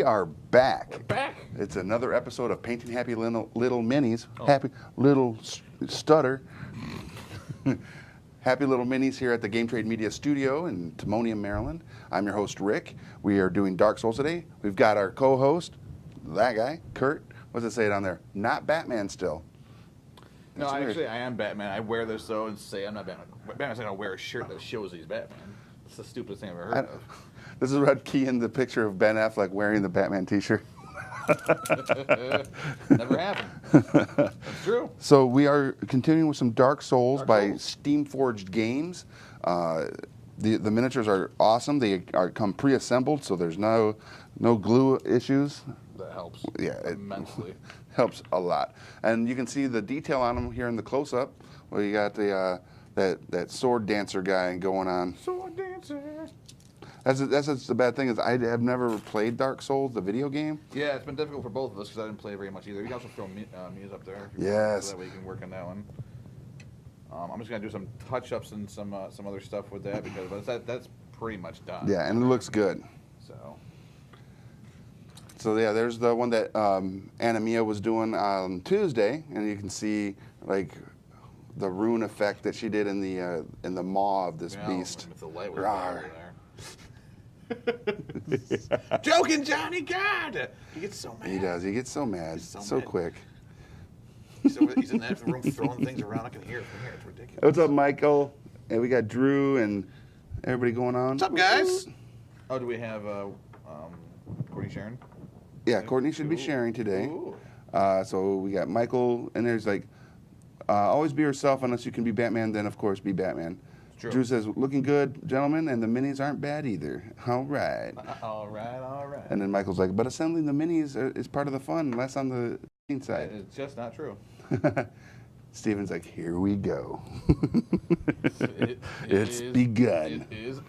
are back. We're back. It's another episode of Painting Happy Little Minis. Oh. Happy Little Stutter. Happy Little Minis here at the Game Trade Media Studio in Timonium, Maryland. I'm your host, Rick. We are doing Dark Souls today. We've got our co-host, that guy, Kurt. What does it say down there? Not Batman still. No, That's weird. actually, I am Batman. I wear this though and say I'm not Batman. Batman's not gonna wear a shirt that shows he's Batman. It's the stupidest thing I've ever heard of. This is Red Key in the picture of Ben Affleck wearing the Batman t-shirt. Never happened. That's true. So we are continuing with some Dark Souls Dark by Souls. Steamforged Games. The miniatures are awesome. They come pre-assembled, so there's no glue issues. That helps. Yeah, it immensely. helps a lot. And you can see the detail on them here in the close-up, where you got the that sword dancer guy going on. Sword dancer. That's the bad thing is I have never played Dark Souls, the video game. Yeah, it's been difficult for both of us because I didn't play very much either. You can also throw Muse up there. If you Yes. want, so that way you can work on that one. I'm just gonna do some touch-ups and some other stuff with that because that's pretty much done. Yeah, and it looks good. So yeah, there's the one that Anamia was doing on Tuesday, and you can see like the rune effect that she did in the maw of this beast. If the light was Rawr. over there. Joking, Johnny God! He gets so mad. He does. He gets so mad. He's so So mad. quick. He's in that room throwing things around. I can hear it from here. It's ridiculous. What's up, Michael? And we got Drew and everybody going on. What's up, guys? Oh, do we have Courtney Sharon? Yeah, Courtney should be Ooh. sharing today. Ooh. So we got Michael, and there's like, always be yourself unless you can be Batman, then of course be Batman. True. Drew says, looking good, gentlemen, and the minis aren't bad either. All right. All right. And then Michael's like, but assembling the minis is part of the fun, less on the side. It's just not true. Steven's like, here we go. It It's begun. It is.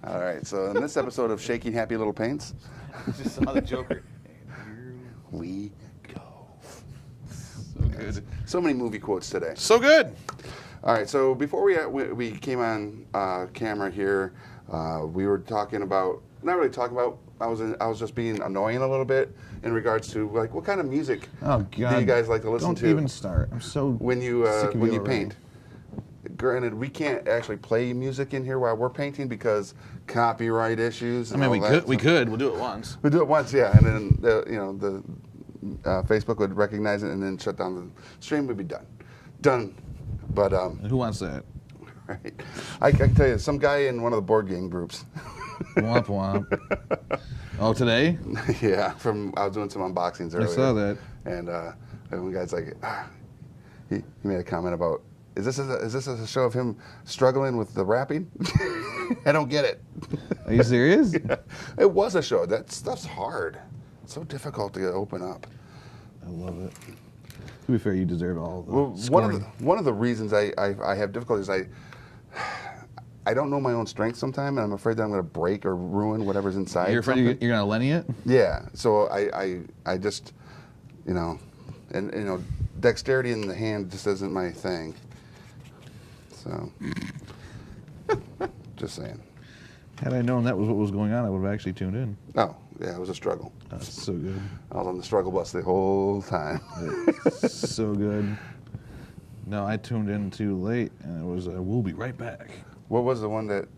All right, so in this episode of Shaking Happy Little Paints, Just saw the Joker. we go. So good. So many movie quotes today. So good. All right, so before we came on camera here, we were talking about, not really talking about, I was just being annoying a little bit in regards to like what kind of music Oh do God! you guys like to listen to Don't even start. I'm so when you sick of when you you already. paint. Granted, we can't actually play music in here while we're painting because copyright issues. I And mean, all we that could. We stuff. could. We'll do it once. We do it once, yeah, and then the Facebook would recognize it and then shut down the stream. Would be done. But Who wants that? right, I can tell you, some guy in one of the board game groups. Womp womp. Oh, today? Yeah, I was doing some unboxings earlier. I saw that. And one guy's like, he made a comment about, is this a show of him struggling with the rapping? I don't get it. Are you serious? Yeah, it was a show. That stuff's hard. It's so difficult to open up. I love it. To be fair, you deserve all the Well, scoring. one of the reasons I have difficulties, I don't know my own strength sometimes, and I'm afraid that I'm going to break or ruin whatever's inside. You're afraid you're gonna Lenny it? Yeah, so I just, and dexterity in the hand just isn't my thing. So, just saying. Had I known that was what was going on, I would have actually tuned in. Oh, yeah, it was a struggle. That's so good. I was on the struggle bus the whole time. So good. No, I tuned in too late, and it was we'll be right back. What was the one that?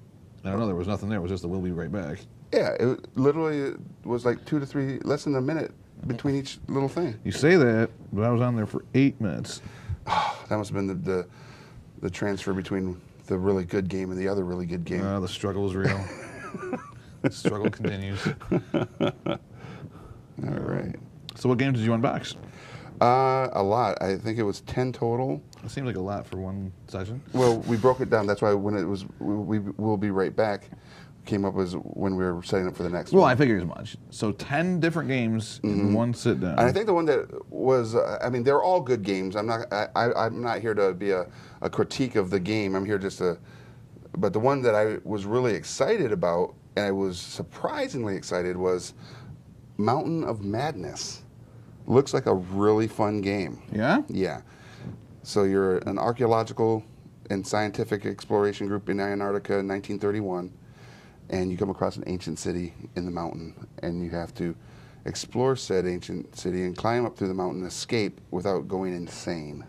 I don't know. There was nothing there. It was just the we'll be right back. Yeah, it literally was like 2 to 3, less than a minute between each little thing. You say that, but I was on there for 8 minutes. That must have been the transfer between the really good game and the other really good game. The struggle is real. The struggle continues. All right. So what games did you unbox? A lot. I think it was 10 total. It seems like a lot for one session. Well, we broke it down. That's why when it was, we will be right back, came up as when we were setting up for the next Well, one. I figured as much. So 10 different games in one sit down. And I think the one that was, they're all good games. I'm not here to be a critique of the game. I'm here just to, but the one that I was really excited about, and I was surprisingly excited, was Mountain of Madness. Looks like a really fun game. Yeah? Yeah. So you're an archaeological and scientific exploration group in Antarctica in 1931. and you come across an ancient city in the mountain, and you have to explore said ancient city and climb up through the mountain and escape without going insane.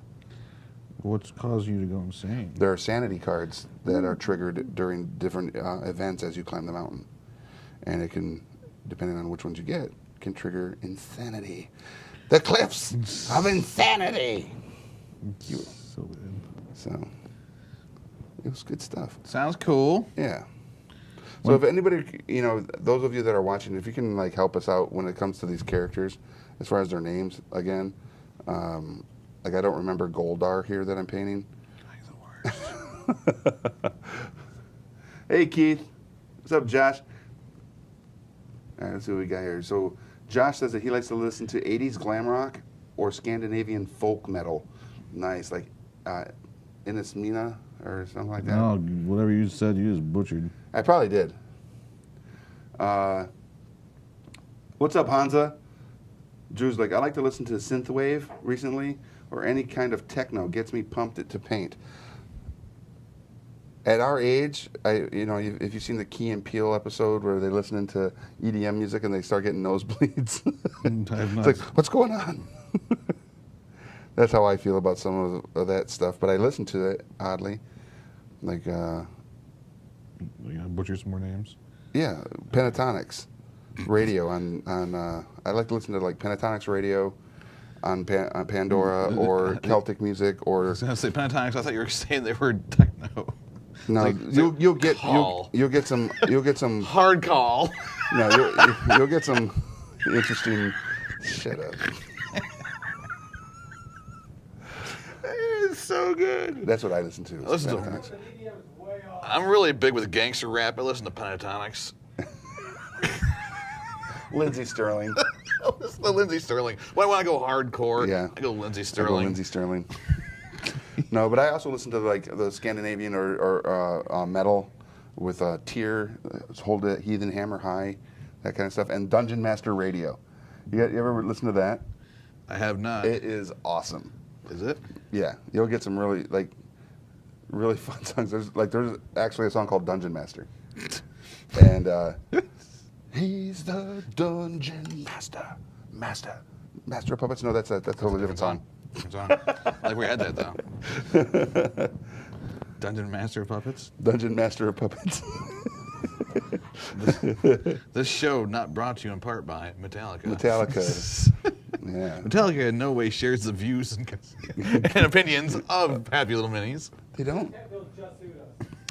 What's caused you to go insane? There are sanity cards that are triggered during different events as you climb the mountain. And it can, depending on which ones you get, can trigger insanity. The cliffs of insanity. So good. So, it was good stuff. Sounds cool. Yeah. So if anybody, those of you that are watching, if you can like help us out when it comes to these characters, as far as their names, again, like I don't remember Goldar here that I'm painting. He's the worst. Hey Keith, what's up, Josh? All right, let's see what we got here. So Josh says that he likes to listen to 80s glam rock or Scandinavian folk metal. Nice, like Ines Mina or something like that. No, whatever you said, you just butchered. I probably did. What's up, Hansa? Drew's like, I like to listen to synthwave recently, or any kind of techno. Gets me pumped to paint. At our age, if you've seen the Key and Peele episode where they're listening to EDM music and they start getting nosebleeds, it's like, what's going on? That's how I feel about some of that stuff. But I listen to it oddly, like. You gonna butcher some more names? Yeah, Pentatonics radio on I like to listen to like Pentatonics radio on Pandora or Celtic music I or was gonna say Pentatonics. I thought you were saying they were techno. no like- you'll get call. you'll get some Hard call. no you'll get some interesting shut up. It's so good. That's what I listen to. is Listen to Pentatonics. I'm really big with gangster rap. I listen to Pentatonics. Lindsey Sterling. I listen to Lindsey Sterling. When I want to go hardcore, Yeah. I go Lindsey I go Sterling. Lindsey Sterling. No, but I also listen to like the Scandinavian or metal with Tyr, Hold It, Heathen Hammer High, that kind of stuff, and Dungeon Master Radio. You ever listen to that? I have not. It is awesome. Is it? Yeah, you'll get some really fun songs. There's actually a song called Dungeon Master, and he's the Dungeon Master of Puppets. No, that's a totally different song. It's on. Like we had that though. Dungeon Master of Puppets. Dungeon Master of Puppets. This show not brought to you in part by Metallica. Metallica. Yeah, Metallica in no way shares the views and opinions of Happy Little Minis. they don't.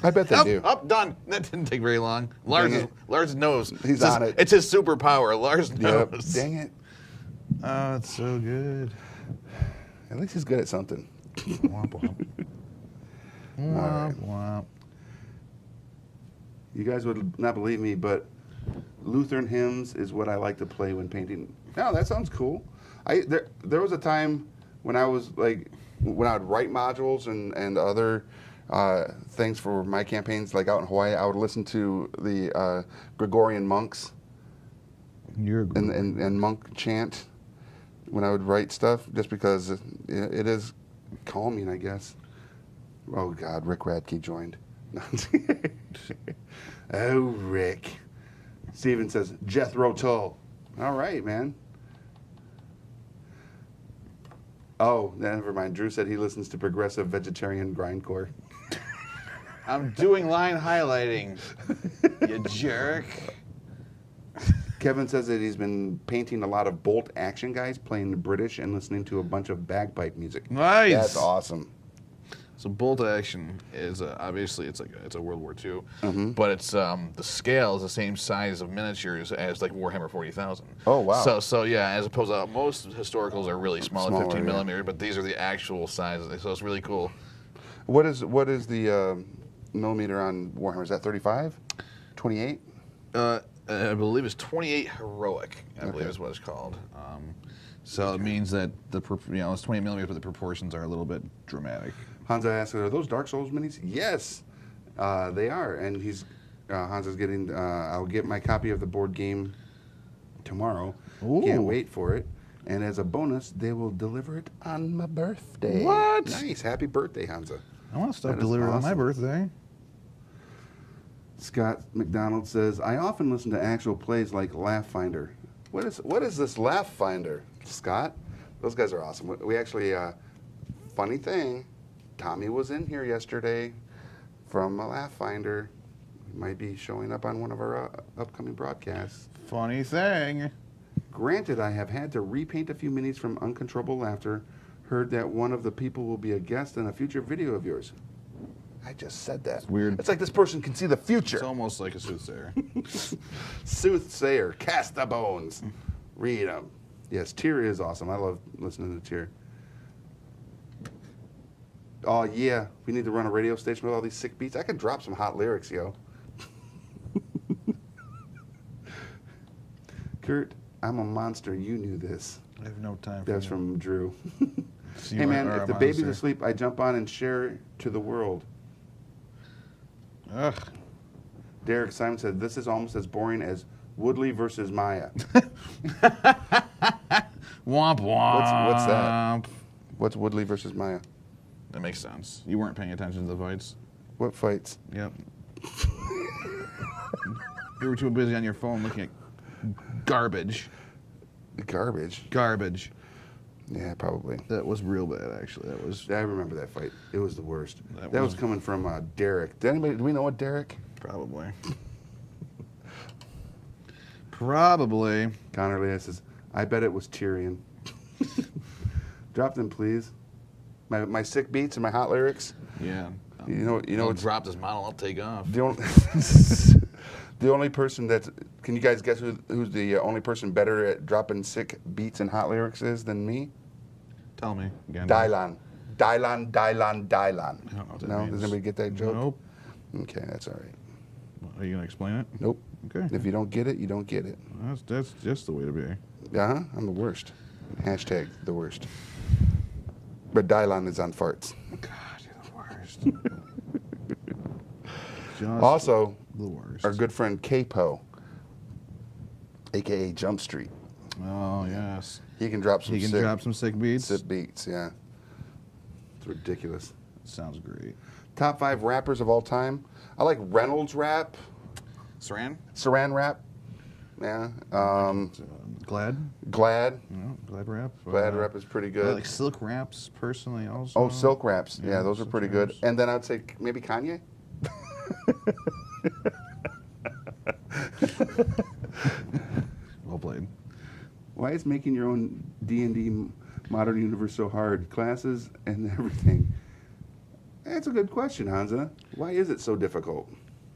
I bet they do. Up, done. That didn't take very long. Lars knows. He's on it. It's his superpower. Lars Yep. knows. Dang it. Oh, it's so good. At least he's good at something. Womp womp. right. Womp womp. You guys would not believe me, but Lutheran hymns is what I like to play when painting. Oh, that sounds cool. There was a time when I was like, when I would write modules and other things for my campaigns, like out in Hawaii, I would listen to the Gregorian monks You're a good and monk chant when I would write stuff, just because it is calming, I guess. Oh God, Rick Radke joined. Oh, Rick. Steven says, Jethro Tull. All right, man. Oh, never mind. Drew said he listens to progressive vegetarian grindcore. I'm doing line highlighting. You jerk. Kevin says that he's been painting a lot of Bolt action guys playing the British and listening to a bunch of bagpipe music. Nice. That's awesome. So bolt action is obviously it's a World War II, Mm-hmm. but it's the scale is the same size of miniatures as like Warhammer 40,000. Oh, wow. So yeah, as opposed to most historicals are really small, Smaller, 15 yeah. millimeter, but these are the actual sizes. So it's really cool. What is the millimeter on Warhammer? Is that 35? 28? I believe it's 28 heroic. I believe Okay. is what it's called. So it means that it's 20 millimeters, but the proportions are a little bit dramatic. Hansa asks, are those Dark Souls minis? Yes, they are. And Hansa's getting, I'll get my copy of the board game tomorrow. Ooh. Can't wait for it. And as a bonus, they will deliver it on my birthday. What? Nice. Happy birthday, Hansa. I want to stop That is delivering on my awesome. birthday. Scott McDonald says, I often listen to actual plays like Laugh Finder. What is this Laugh Finder, Scott? Those guys are awesome. We actually, funny thing, Tommy was in here yesterday from Laugh Finder. He might be showing up on one of our upcoming broadcasts. Funny thing. Granted, I have had to repaint a few minis from Uncontrollable Laughter. Heard that one of the people will be a guest in a future video of yours. I just said that. It's weird. It's like this person can see the future. It's almost like a soothsayer. Soothsayer, cast the bones. Read them. Yes, Tyr is awesome. I love listening to Tyr. Oh, yeah. We need to run a radio station with all these sick beats. I could drop some hot lyrics, yo. Kurt, I'm a monster. You knew this. I have no time for That's that. from Drew. See, Hey, you man, are if a the baby's monster. asleep, I jump on and share to the world. Ugh. Derek Simon said, this is almost as boring as Woodley versus Maya. Womp womp. What's that? What's Woodley versus Maya? That makes sense. You weren't paying attention to the fights. What fights? Yep. You were too busy on your phone looking at garbage. Garbage. Garbage. Yeah, probably. That was real bad, actually. That was I remember that fight. It was the worst. That That was was- coming from Derek. Do we know what Derek? probably. Probably. Connor Leah says, I bet it was Tyrion. Drop them, please. My sick beats and my hot lyrics. Yeah. You know I'll what's drop this model. I'll take off. the only, the only person that's. Can you guys guess who's the only person better at dropping sick beats and hot lyrics is than me? Tell me again. Dylan. Dylan. I don't know what that No? means. Does anybody get that joke? Nope. Okay, that's all right. Are you gonna explain it? Nope. Okay. If you don't get it, you don't get it. That's just the way to be. Uh-huh. I'm the worst. Hashtag the worst. But Dylan is on farts. God, you're the worst. Just Also, the worst. our good friend Capo, a.k.a. Jump Street. Oh yes. He can drop some He can sick, drop some sick beats. sick beats, yeah. It's ridiculous. Sounds great. Top 5 rappers of all time. I like Reynolds rap, Saran? Saran rap, yeah. Glad? Glad. No, Glad rap. Glad rap is pretty I good. like silk raps personally also. Oh, silk raps. Yeah, those are silk pretty good. raps. And then I'd say maybe Kanye. Well played. Why is making your own D&D Modern Universe so hard? Classes and everything. That's a good question, Hansa. Why is it so difficult?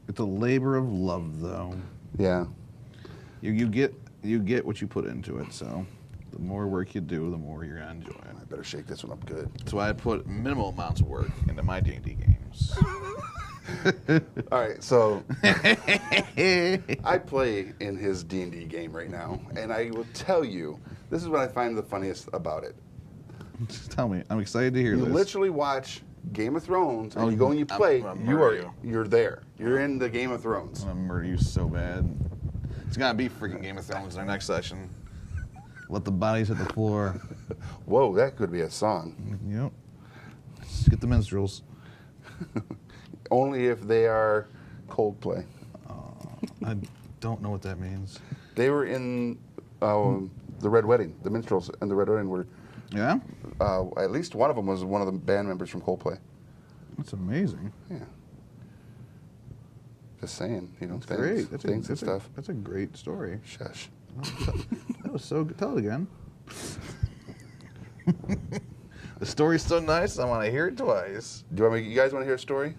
It's a labor of love though. Yeah. You get what you put into it, so the more work you do, the more you're gonna enjoy it. I better shake this one up good. That's why I put minimal amounts of work into my D&D games. All right, so I play in his D&D game right now, and I will tell you, this is what I find the funniest about it. Just tell me. I'm excited to hear You this. literally watch Game of Thrones, and Oh, you go and you play. I'm gonna murder you. You're there. You're in the Game of Thrones. I'm gonna murder you so bad. It's gonna be freaking Game of Thrones in our next session. Let the bodies hit the floor. Whoa, that could be a song. Yep. Let's get the minstrels. Only if they are Coldplay. I don't know what that means. They were in the Red Wedding. The minstrels and the Red Wedding were. Yeah? At least one of them was one of the band members from Coldplay. That's amazing. Yeah. Just saying, That's things, great. That's things and a, stuff. That's a great story. Shush. That was so good. Tell it again. The story's so nice, I want to hear it twice. You guys want to hear a story?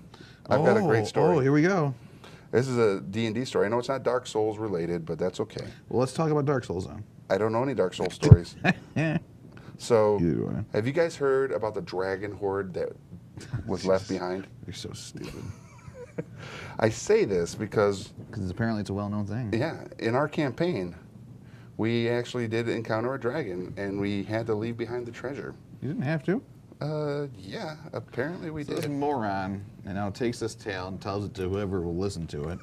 I've got a great story. Oh, here we go. This is a D&D story. I know it's not Dark Souls related, but that's okay. Well, let's talk about Dark Souls then. I don't know any Dark Souls stories. So, Either do I. have you guys heard about the dragon horde that was left behind? You're so stupid. I say this because, Because apparently it's a well-known thing. yeah, in our campaign, we actually did encounter a dragon, and we had to leave behind the treasure. You didn't have to. Yeah, apparently we So this did. moron, and now takes this tale and tells it to whoever will listen to it.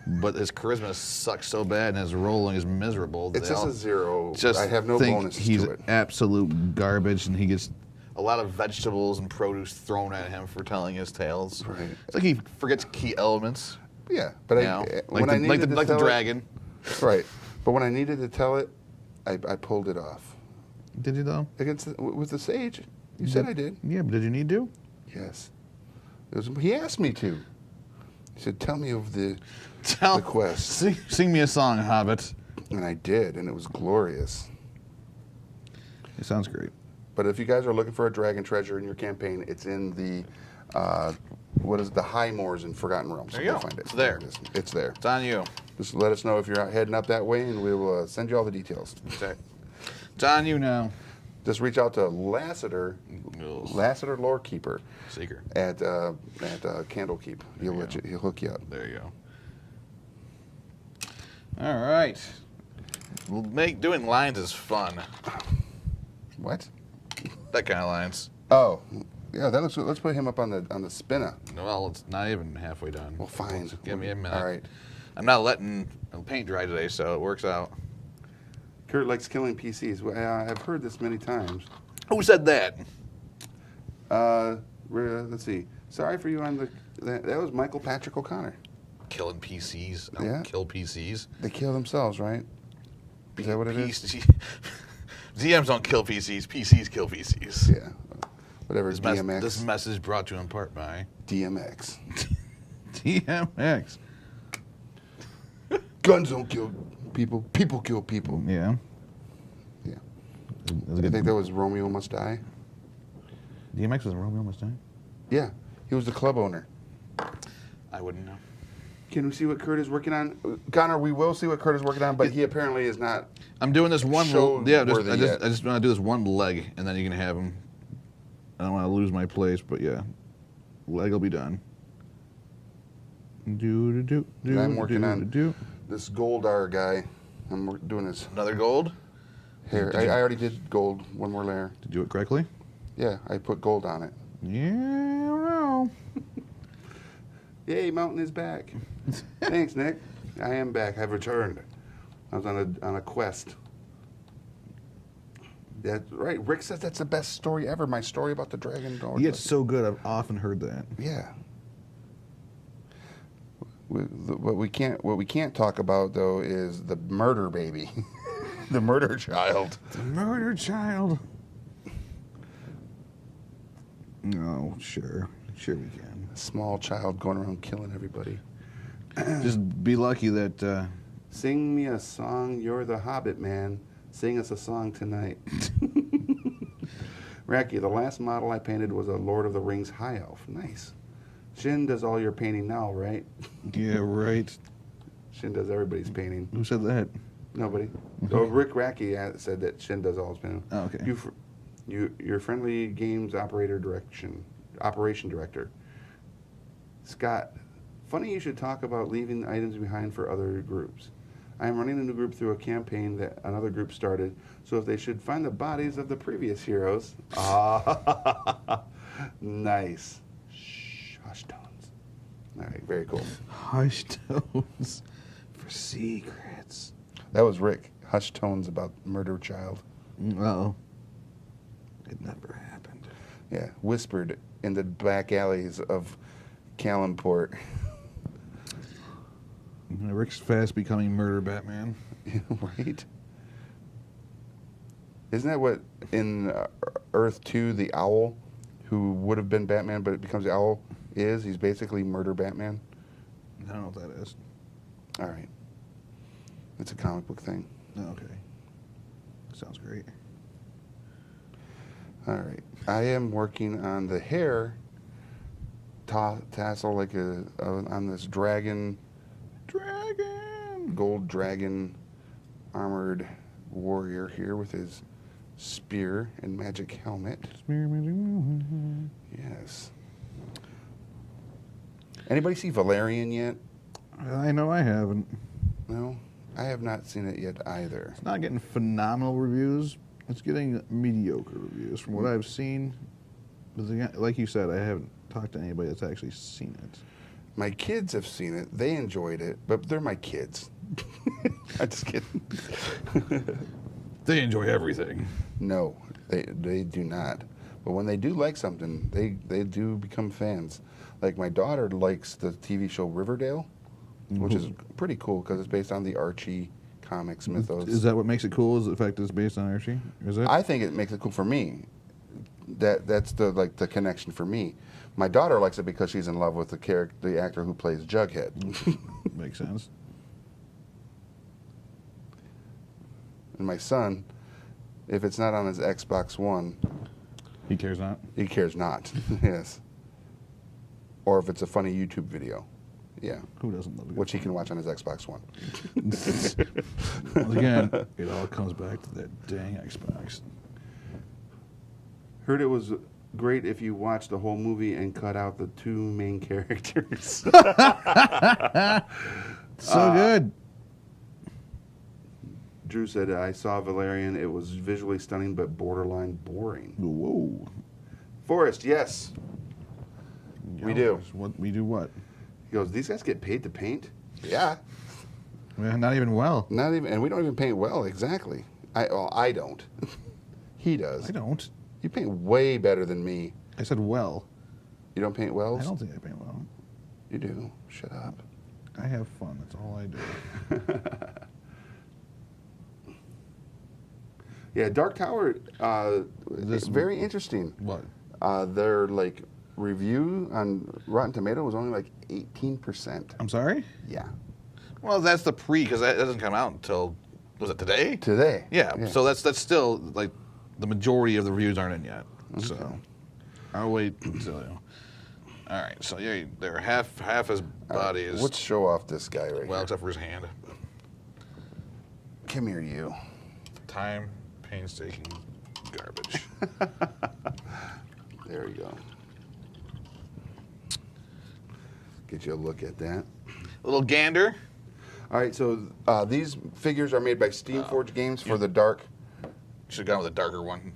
But his charisma sucks so bad and his rolling is miserable. that It's they just all a 0. just I have no think bonuses he's to it. absolute garbage, and he gets a lot of vegetables and produce thrown at him for telling his tales. Right. It's like he forgets key elements. Yeah, but You know, when I needed to like the tell it- dragon. right? But when I needed to tell it, I pulled it off Did you though? with the sage. You said I did. Yeah, but did you need to? Yes. He asked me to. He said, "Tell me of the Tell quest," Sing me a song, Hobbit. and I did, and it was glorious. It sounds great. But if you guys are looking for a dragon treasure in your campaign, it's in the what is it, the High Moors in Forgotten Realms. There you Go go. Find it. It's there. It is. It's there. It's on you. Just let us know if you're out heading up that way, and we will send you all the details. Okay. It's on you now. Just reach out to Lassiter Lore Keeper Seeker. at Candlekeep. He'll hook you up. There you go. All right. Doing lines is fun. What? That kind of lines. Oh, yeah. Let's put him up on the spinner. Well, it's not even halfway done. Well, fine. Give me a minute. All right. I'm not letting paint dry today, so it works out. Kurt likes killing PCs. Well, I've heard this many times. Who said that? Let's see. Sorry for you on that was Michael Patrick O'Connor. Killing PCs. I don't Yeah. kill PCs. They kill themselves, right? Is that what it is? DMs don't kill PCs. PCs kill PCs. Yeah. Whatever. DMX. This message brought to you in part by DMX. DMX. Guns don't kill people. People kill people. Yeah. Yeah. That was a I good- think that was Romeo Must Die. DMX was in Romeo Must Die? Yeah. He was the club owner. I wouldn't know. Can we see what Kurt is working on? Connor, we will see what Kurt is working on, but he apparently is not. I'm doing this one. Show I worthy yet. just want to do this one leg, and then you can have him. I don't want to lose my place, but yeah, leg will be done. And I'm working on this Goldar guy. Doing his Another gold. hair. Did you- I already did gold. One more layer. Did you do it correctly? Yeah, I put gold on it. Yeah, well. Yay, Mountain is back. Thanks, Nick. I am back. I've returned. I was on a quest. That's right. Rick says that's the best story ever. My story about the dragon. Yeah, it's so good. I've often heard that. Yeah. What we can't talk about though is the murder baby, the murder child. The murder child. No, sure we can. A small child going around killing everybody. Just be lucky that. Sing me a song. You're the Hobbit man. Sing us a song tonight. Racky, the last model I painted was a Lord of the Rings high elf. Nice. Shin does all your painting now, right? Yeah, right. Shin does everybody's painting. Who said that? Nobody. Oh, Rick Racky said that Shin does all his painting. Oh, okay. Your friendly games operation director. Scott, funny you should talk about leaving items behind for other groups. I am running a new group through a campaign that another group started, so if they should find the bodies of the previous heroes. Ah, nice. Shh, hush tones. All right, very cool. Hush tones for secrets. That was Rick. Hush tones about murder child. Uh-oh. It never happened. Yeah, whispered in the back alleys of Callanport. Rick's fast becoming murder Batman. Right? Isn't that what in Earth 2, the owl, who would have been Batman but it becomes the owl, is? He's basically murder Batman? I don't know what that is. All right. It's a comic book thing. Oh, okay. Sounds great. All right. I am working on the hair tassel like on this dragon, gold dragon armored warrior here with his spear and magic helmet. Yes. Anybody see Valerian yet? I know I haven't. No? I have not seen it yet either. It's not getting phenomenal reviews. It's getting mediocre reviews from what I've seen. But again, like you said, I haven't talked to anybody that's actually seen it. My kids have seen it. They enjoyed it, but they're my kids. I'm just kidding. They enjoy everything. No, they do not. But when they do like something, they do become fans. Like my daughter likes the TV show Riverdale. which is pretty cool because it's based on the Archie comics mythos. Is that what makes it cool? Is the fact that it's based on Archie? Is it? I think it makes it cool for me. That's the connection for me. My daughter likes it because she's in love with the actor who plays Jughead. Makes sense. And my son, if it's not on his Xbox One, He cares not. he cares not. Yes. Or if it's a funny YouTube video. Yeah. Who doesn't love it? Which he can watch on his Xbox One. Once again, it all comes back to that dang Xbox. Heard it was great if you watched the whole movie and cut out the two main characters. So good. Drew said, I saw Valerian. It was visually stunning, but borderline boring. Whoa. Forrest, yes. We do. What we do? What? He goes, these guys get paid to paint? Yeah. Well, not even well. Not even, and we don't even paint well, exactly. I don't. He does. I don't. You paint way better than me. I said well. You don't paint wells? I don't think I paint well. You do. Shut up. I have fun. That's all I do. Yeah, Dark Tower, This- it's very interesting. What? Their like review on Rotten Tomato was only like 18%. I'm sorry? Yeah. Well, that's the pre because that doesn't come out until was it today? Today. Yeah. So that's still like the majority of the reviews aren't in yet. So I'll wait until. All right. So yeah, they're half his body is Let's show off this guy right well, here. except for his hand. Come here, you. Time, painstaking garbage. There you go. Get you a look at that. Little gander. All right, so these figures are made by Steamforged Games for the Dark. Should have gone with a darker one.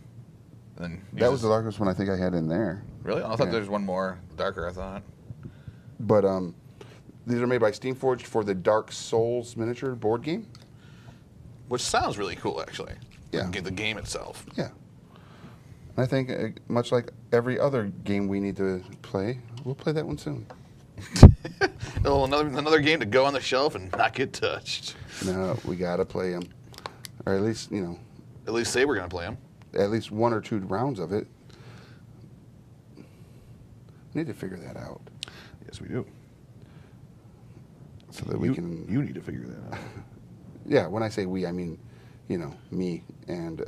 Then That was the darkest one I think I had in there. really. I thought Yeah. there's one more darker. I thought. But these are made by Steamforged for the Dark Souls miniature board game. Which sounds really cool, actually. Yeah. The game itself. Yeah. And I think, much like every other game we need to play, we'll play that one soon. Oh, another game to go on the shelf and not get touched. No, we got to play them. Or at least, At least say we're gonna play them. at least 1 or 2 rounds of it. We need to figure that out Yes, we do. so that we can. You need to figure that out. Yeah, when I say we, I mean, me and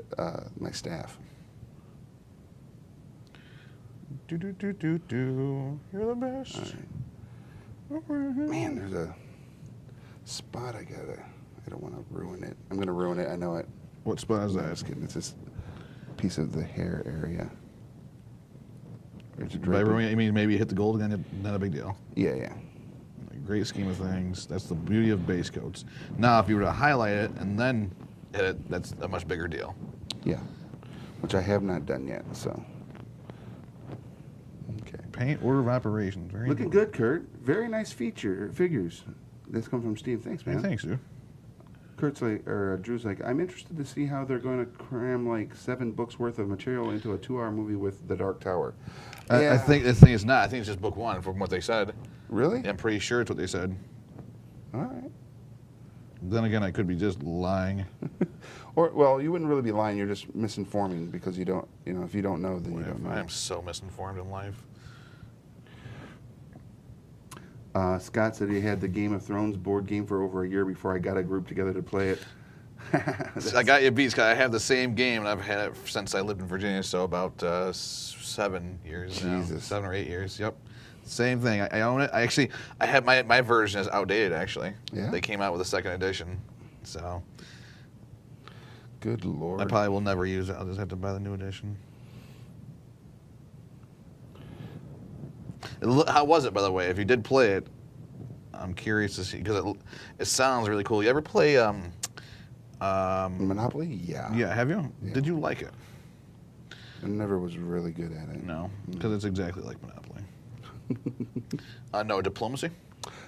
my staff. Do do do do do. You're the best. All right. Man, there's a spot I don't want to ruin it. I'm going to ruin it. I know it. What spot is I'm that? just kidding. It's this piece of the hair area. It's By dripping. ruining it, you mean maybe hit the gold again? Not a big deal. Yeah, yeah. Great scheme of things. That's the beauty of base coats. Now, if you were to highlight it and then Hit it. That's a much bigger deal. Yeah. Which I have not done yet, so. Okay. paint order of operations. Very Looking neat. good, Kurt. Very nice figures. This comes from Steve. Thanks, Hey, man. thanks, dude. Kurt's like, or Drew's like, I'm interested to see how they're going to cram like 7 books worth of material into a 2-hour movie with The Dark Tower. I think the thing is not. I think it's just book one from what they said. Really? I'm pretty sure it's what they said. All right. Then again, I could be just lying. Or, well, you wouldn't really be lying. You're just misinforming because you don't, if you don't know, then you don't know. I am so misinformed in life. Scott said he had the Game of Thrones board game for over a year before I got a group together to play it. I got you beat, Scott. I have the same game, and I've had it since I lived in Virginia, so about 7 years now. Jesus. 7 or 8 years, yep. Same thing. I own it. I have my version is outdated, actually. Yeah? They came out with a second edition, so Good Lord. I probably will never use it. I'll just have to buy the new edition. How was it, by the way? If you did play it, I'm curious to see, because it sounds really cool. You ever play Monopoly? Yeah. Yeah, have you? Yeah. Did you like it? I never was really good at it. No, because it's exactly like Monopoly. no, Diplomacy?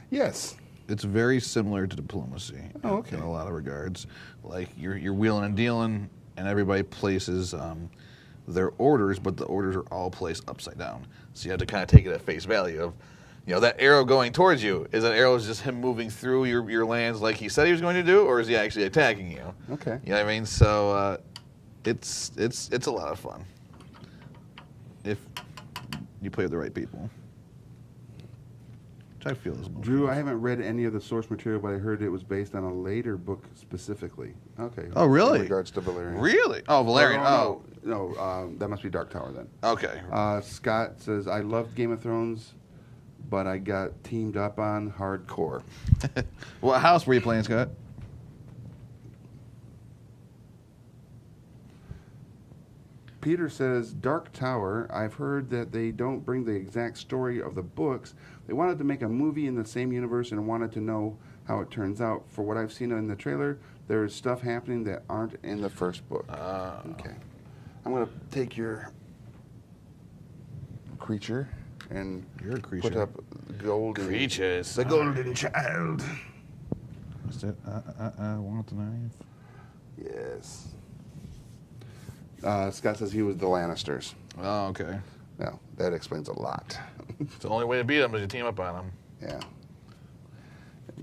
Yes. It's very similar to Diplomacy. Oh, okay. In a lot of regards. Like, you're wheeling and dealing, and everybody places their orders, but the orders are all placed upside down. So you have to kind of take it at face value of, that arrow going towards you, is that arrow just him moving through your lands like he said he was going to do, or is he actually attacking you? Okay. You know what I mean? So it's a lot of fun if you play with the right people. Which I feel is most Drew, fun. I haven't read any of the source material, but I heard it was based on a later book specifically. Okay. Oh, really? In regards to Valerian. Really? Oh, Valerian. No, that must be Dark Tower then. Okay. Scott says, I loved Game of Thrones, but I got teamed up on hardcore. What house were you playing, Scott? Peter says, Dark Tower, I've heard that they don't bring the exact story of the books. They wanted to make a movie in the same universe and wanted to know how it turns out. For what I've seen in the trailer, there is stuff happening that aren't in the first book. Okay. I'm going to take your creature and You're a creature. put up golden... Creatures. The golden child. Is that, want the knife? Yes. Scott says he was the Lannisters. Oh, okay. Now, that explains a lot. It's the only way to beat them is you team up on them. Yeah.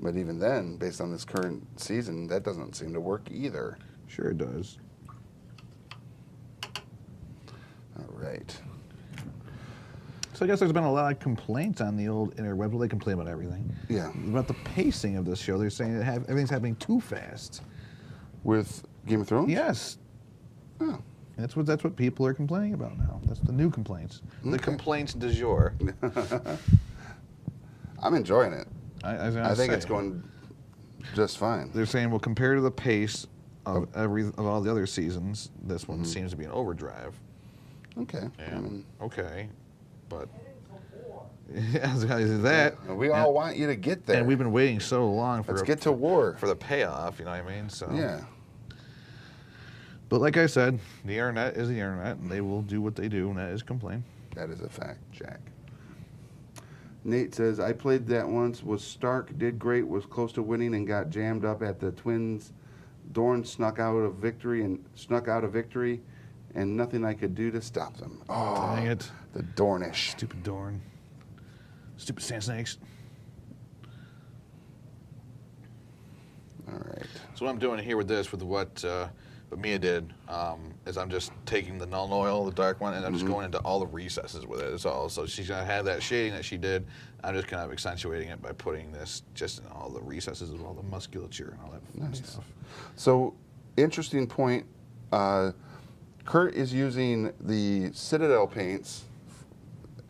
But even then, based on this current season, that doesn't seem to work either. Sure it does. All right. So I guess there's been a lot of complaints on the old interwebs. Well, they complain about everything. Yeah. About the pacing of this show. They're saying that everything's happening too fast. With Game of Thrones? Yes. Oh. That's what people are complaining about now. That's the new complaints. The complaints du jour. I'm enjoying it. I think it's going just fine. They're saying, well, compared to the pace of all the other seasons, this one seems to be an overdrive. Okay. And okay, but that. We all want you to get there. And we've been waiting so long for Let's get to war. for the payoff. You know what I mean? So Yeah. But like I said, the internet is the internet, and they will do what they do, and that is complain. That is a fact, Jack. Nate says, I played that once, was Stark, did great, was close to winning, and got jammed up at the Twins. Dorne snuck out of victory, and nothing I could do to stop them. Oh, Dang it. The Dornish. Stupid Dorne. Stupid sand snakes. All right. So what I'm doing here with this, with what Mia did, is I'm just taking the Nuln Oil, the dark one, and I'm just going into all the recesses with it. It's all. So she's gonna have that shading that she did. I'm just kind of accentuating it by putting this just in all the recesses of all the musculature and all that fun stuff. So, interesting point. Kurt is using the Citadel paints,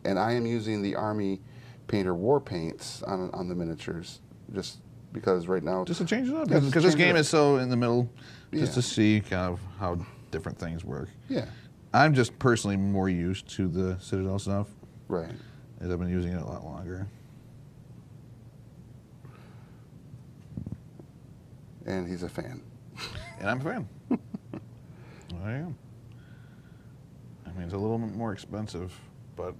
and I am using the Army Painter War paints on the miniatures, just because right now... Just to change it up. Yeah, just Because this change it game up. is so in the middle, just Yeah. to see kind of how different things work. Yeah, I'm just personally more used to the Citadel stuff, right. as I've been using it a lot longer. And he's a fan. And I'm a fan. I am. I mean, it's a little bit more expensive, but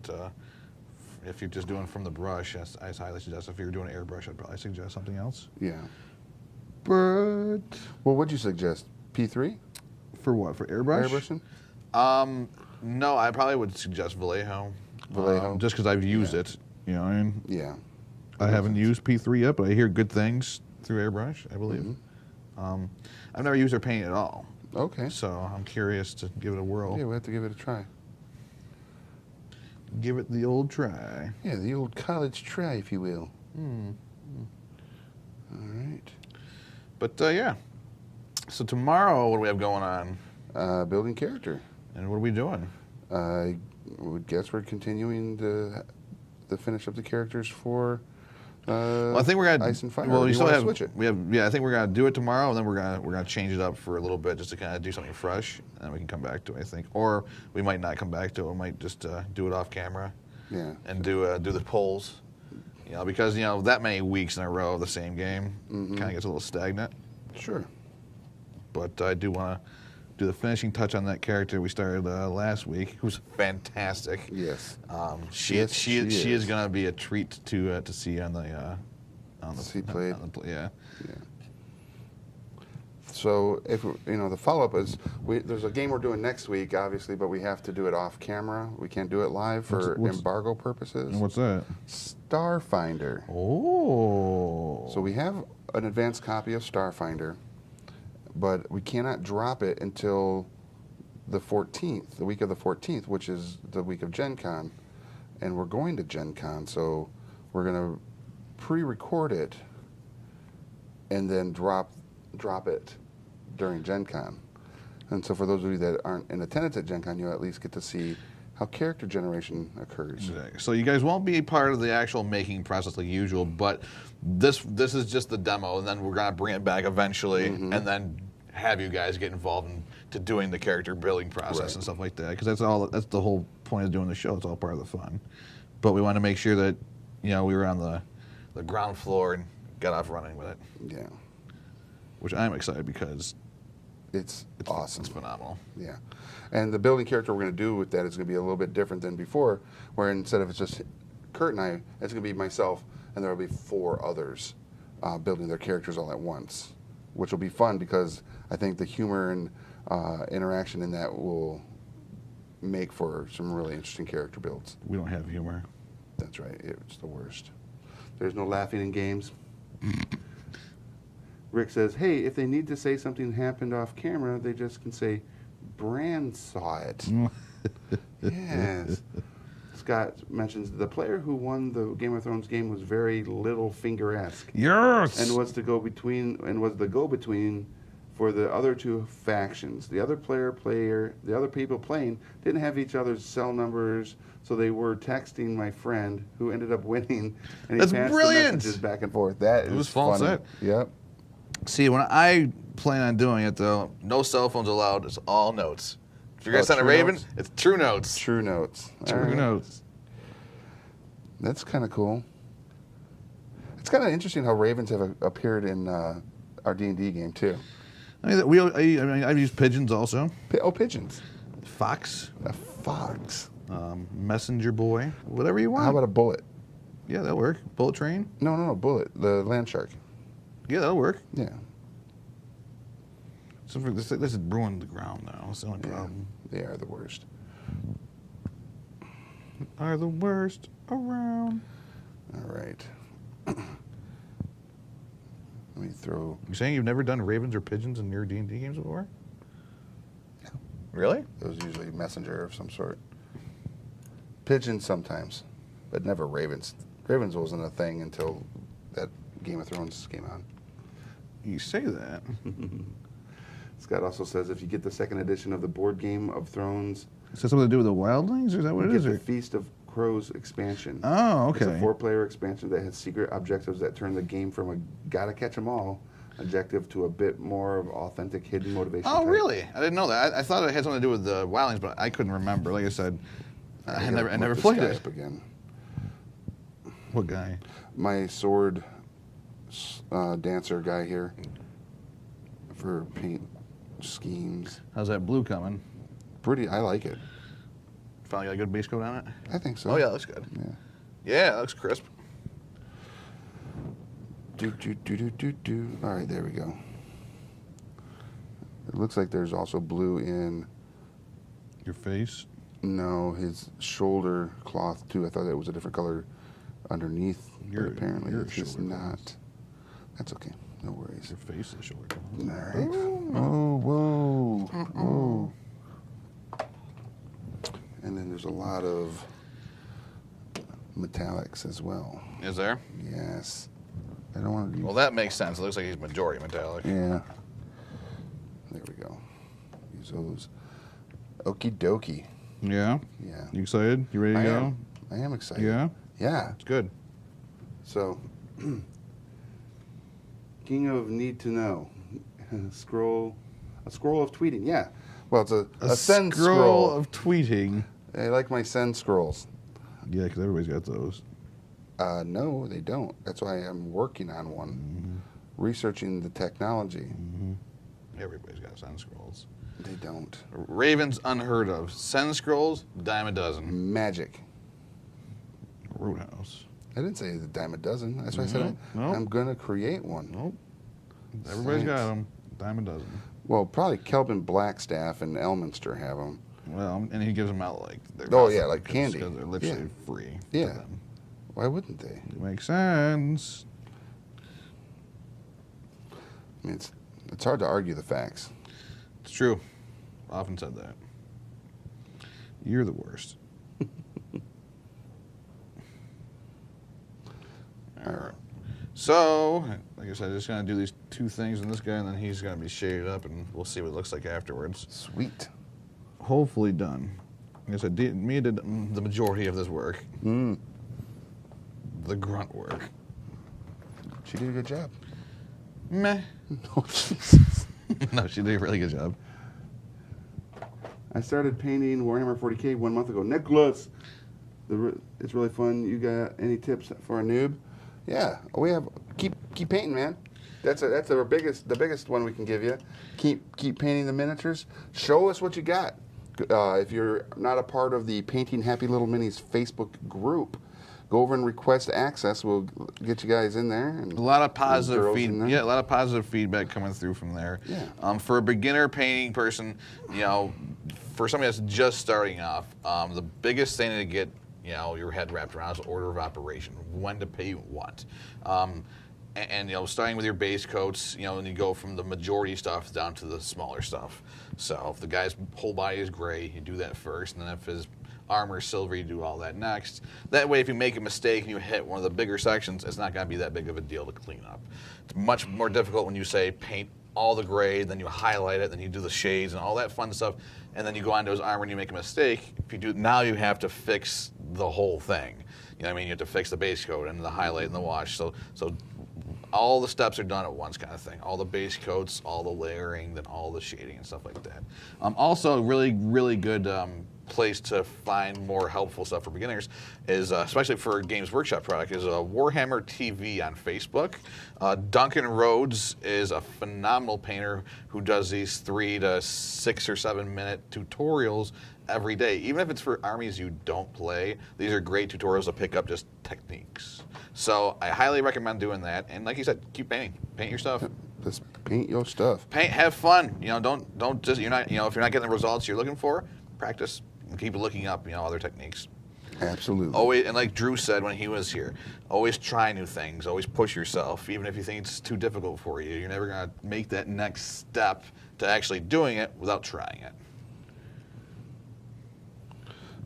if you're just doing from the brush, I highly suggest. If you're doing airbrush, I'd probably suggest something else. Yeah. But Well, what'd you suggest? P3? for what? For airbrush? Airbrushing? No, I probably would suggest Vallejo. Vallejo? Just because I've used it. You know, what I mean, Yeah. I haven't used P3 yet, but I hear good things through airbrush, I believe. I've never used their paint at all, Okay. so I'm curious to give it a whirl. Yeah, we have to give it a try. Give it the old try. Yeah, the old college try, if you will. All right. But yeah. So tomorrow, what do we have going on? Building character. And what are we doing? I would guess we're continuing the finish up the characters for Well, I think we're gonna Ice and Fire. Well, Or do we you still wanna have. switch it? We have. Yeah, I think we're gonna do it tomorrow, and then we're gonna change it up for a little bit just to kind of do something fresh, and then we can come back to it. I think, or we might not come back to it. We might just do it off camera. Yeah. And do the polls. You know, because that many weeks in a row of the same game kind of gets a little stagnant. Sure. But I do want to do the finishing touch on that character we started last week, who's fantastic. Yes. She Yes, she she is is. going to be a treat to see on the See played. yeah. So if the follow-up is there's a game we're doing next week, obviously, but we have to do it off camera. We can't do it live for embargo purposes. And what's that? Starfinder. Oh. So we have an advanced copy of Starfinder, but we cannot drop it until the 14th, the week of the 14th, which is the week of Gen Con. And we're going to Gen Con, so we're going to pre-record it and then drop it during Gen Con. And so for those of you that aren't in attendance at Gen Con, you'll at least get to see how character generation occurs. Exactly. So you guys won't be part of the actual making process like usual, but this is just the demo, and then we're gonna bring it back eventually, and then have you guys get involved into doing the character building process and stuff like that. Because that's the whole point of doing the show. It's all part of the fun. But we want to make sure that we were on the ground floor and got off running with it. Yeah. Which I'm excited because It's awesome. It's phenomenal. Yeah. And the building character we're going to do with that is going to be a little bit different than before, where instead of it's just Kurt and I, it's going to be myself, and there will be 4 others building their characters all at once, which will be fun because I think the humor and interaction in that will make for some really interesting character builds. We don't have humor. That's right. It's the worst. There's no laughing in games. Rick says, hey, if they need to say something happened off camera, they just can say, Bran saw it. Yes. Scott mentions the player who won the Game of Thrones game was very Littlefinger-esque. Yes. And was the go-between for the other 2 factions. The other people playing didn't have each other's cell numbers, so they were texting my friend who ended up winning, and he That's passed brilliant. the messages back and forth. That is was false funny. set. Yep. See, when I plan on doing it, though, no cell phones allowed. It's all notes. If you're going to send a True Raven, Notes? it's True Notes. True Notes. All True right. notes. That's kind of cool. It's kind of interesting how ravens have appeared in our D&D game too. I mean, I've used pigeons also. Pigeons. Fox, A fox. messenger boy, whatever you want. How about a bullet? Yeah, that'll work. Bullet train. No, bullet. The land shark. Yeah, that'll work. Yeah. So this is ruined the ground now. That's the only problem. They are the worst. Are the worst around. All right. Let me throw. You saying you've never done ravens or pigeons in your D&D games before? Really? Those usually messenger of some sort. Pigeons sometimes, but never ravens. Ravens wasn't a thing until that Game of Thrones came out. You say that. Scott also says if you get the 2nd edition of the board Game of Thrones, Is that something to do with the wildlings, or is that what you it get is? the Or? Feast of Crows expansion. Oh, It's a okay. 4-player expansion that has secret objectives that turn the game from a gotta catch 'em all objective to a bit more of authentic hidden motivation. Oh, type. really? I didn't know that. I thought it had something to do with the wildlings, but I couldn't remember. Like I said, I never Put played this guy it. up again. What guy? My sword dancer guy here for paint schemes. How's that blue coming? Pretty, I like it. Finally got a good base coat on it. I think so. Oh yeah, that looks good. Yeah. Yeah, it looks crisp. Do. All right, there we go. It looks like there's also blue in, Your face? no, his shoulder cloth too. I thought it was a different color underneath, but apparently your it's just shoulder not. cloth. That's okay. No worries. Your face is short. All right. Oh, whoa. And then there's a lot of metallics as well. Is there? Yes. I don't want to. Well, that makes sense. It looks like he's majority metallic. Yeah. There we go. Use those. Okie dokie. Yeah? Yeah. You excited? You ready to go? I am excited. Yeah? Yeah. It's good. So, King of Need to Know. A scroll of tweeting. Yeah. Well, it's a send scroll. of tweeting. I like my send scrolls. Yeah, because everybody's got those. No, they don't. That's why I'm working on one. Researching the technology. Everybody's got send scrolls. They don't. Ravens unheard of. Send scrolls, dime a dozen. Magic. Roadhouse. I didn't say the dime a dozen. That's why I said Nope. I'm going to create one. Nope. Everybody's got them. Dime a dozen. Well, probably Kelvin Blackstaff and Elminster have them. Well, and he gives them out like they're Oh, nothing yeah, like because- candy. because they're literally free. to Yeah. them. Why wouldn't they? It makes sense. I mean, it's hard to argue the facts. It's true. Often said that. You're the worst. All right. So, like I said, just gonna do these 2 things in this guy, and then he's gonna be shaded up, and we'll see what it looks like afterwards. Sweet. Hopefully done. Like I said, Mia did The majority of this work, Mm. the grunt work. She did a good job. Meh. Oh, Jesus. No, she did a really good job. I started painting Warhammer 40K 1 month ago. Nicholas, it's really fun. You got any tips for a noob? Yeah, we have. Keep painting, man. That's the biggest one we can give you. Keep painting the miniatures. Show us what you got. If you're not a part of the Painting Happy Little Minis Facebook group, go over and request access. We'll get you guys in there. And A lot of positive girls in there. feedback. Yeah, a lot of positive feedback coming through from there. Yeah. For a beginner painting person, for somebody that's just starting off, the biggest thing to get your head wrapped around is order of operation. When to paint what. And starting with your base coats, and you go from the majority stuff down to the smaller stuff. So if the guy's whole body is gray, you do that first, and then if his armor is silver, you do all that next. That way, if you make a mistake and you hit one of the bigger sections, it's not going to be that big of a deal to clean up. It's much more difficult when you say paint all the gray, then you highlight it, then you do the shades and all that fun stuff, and then you go onto his armor and you make a mistake. If you do, now you have to fix the whole thing. You know what I mean? You have to fix the base coat and the highlight and the wash. So all the steps are done at once, kind of thing. All the base coats, all the layering, then all the shading and stuff like that. Also, really, really good place to find more helpful stuff for beginners is, especially for Games Workshop product, is Warhammer TV on Facebook. Duncan Rhodes is a phenomenal painter who does these 3 to 6 or 7 minute tutorials every day. Even if it's for armies you don't play, these are great tutorials to pick up just techniques. So I highly recommend doing that. And like you said, keep painting. Paint your stuff. Just paint your stuff. Paint, have fun. Don't just, if you're not getting the results you're looking for, practice and keep looking up, other techniques. Absolutely. Always, and like Drew said when he was here, always try new things. Always push yourself, even if you think it's too difficult for you. You're never gonna make that next step to actually doing it without trying it.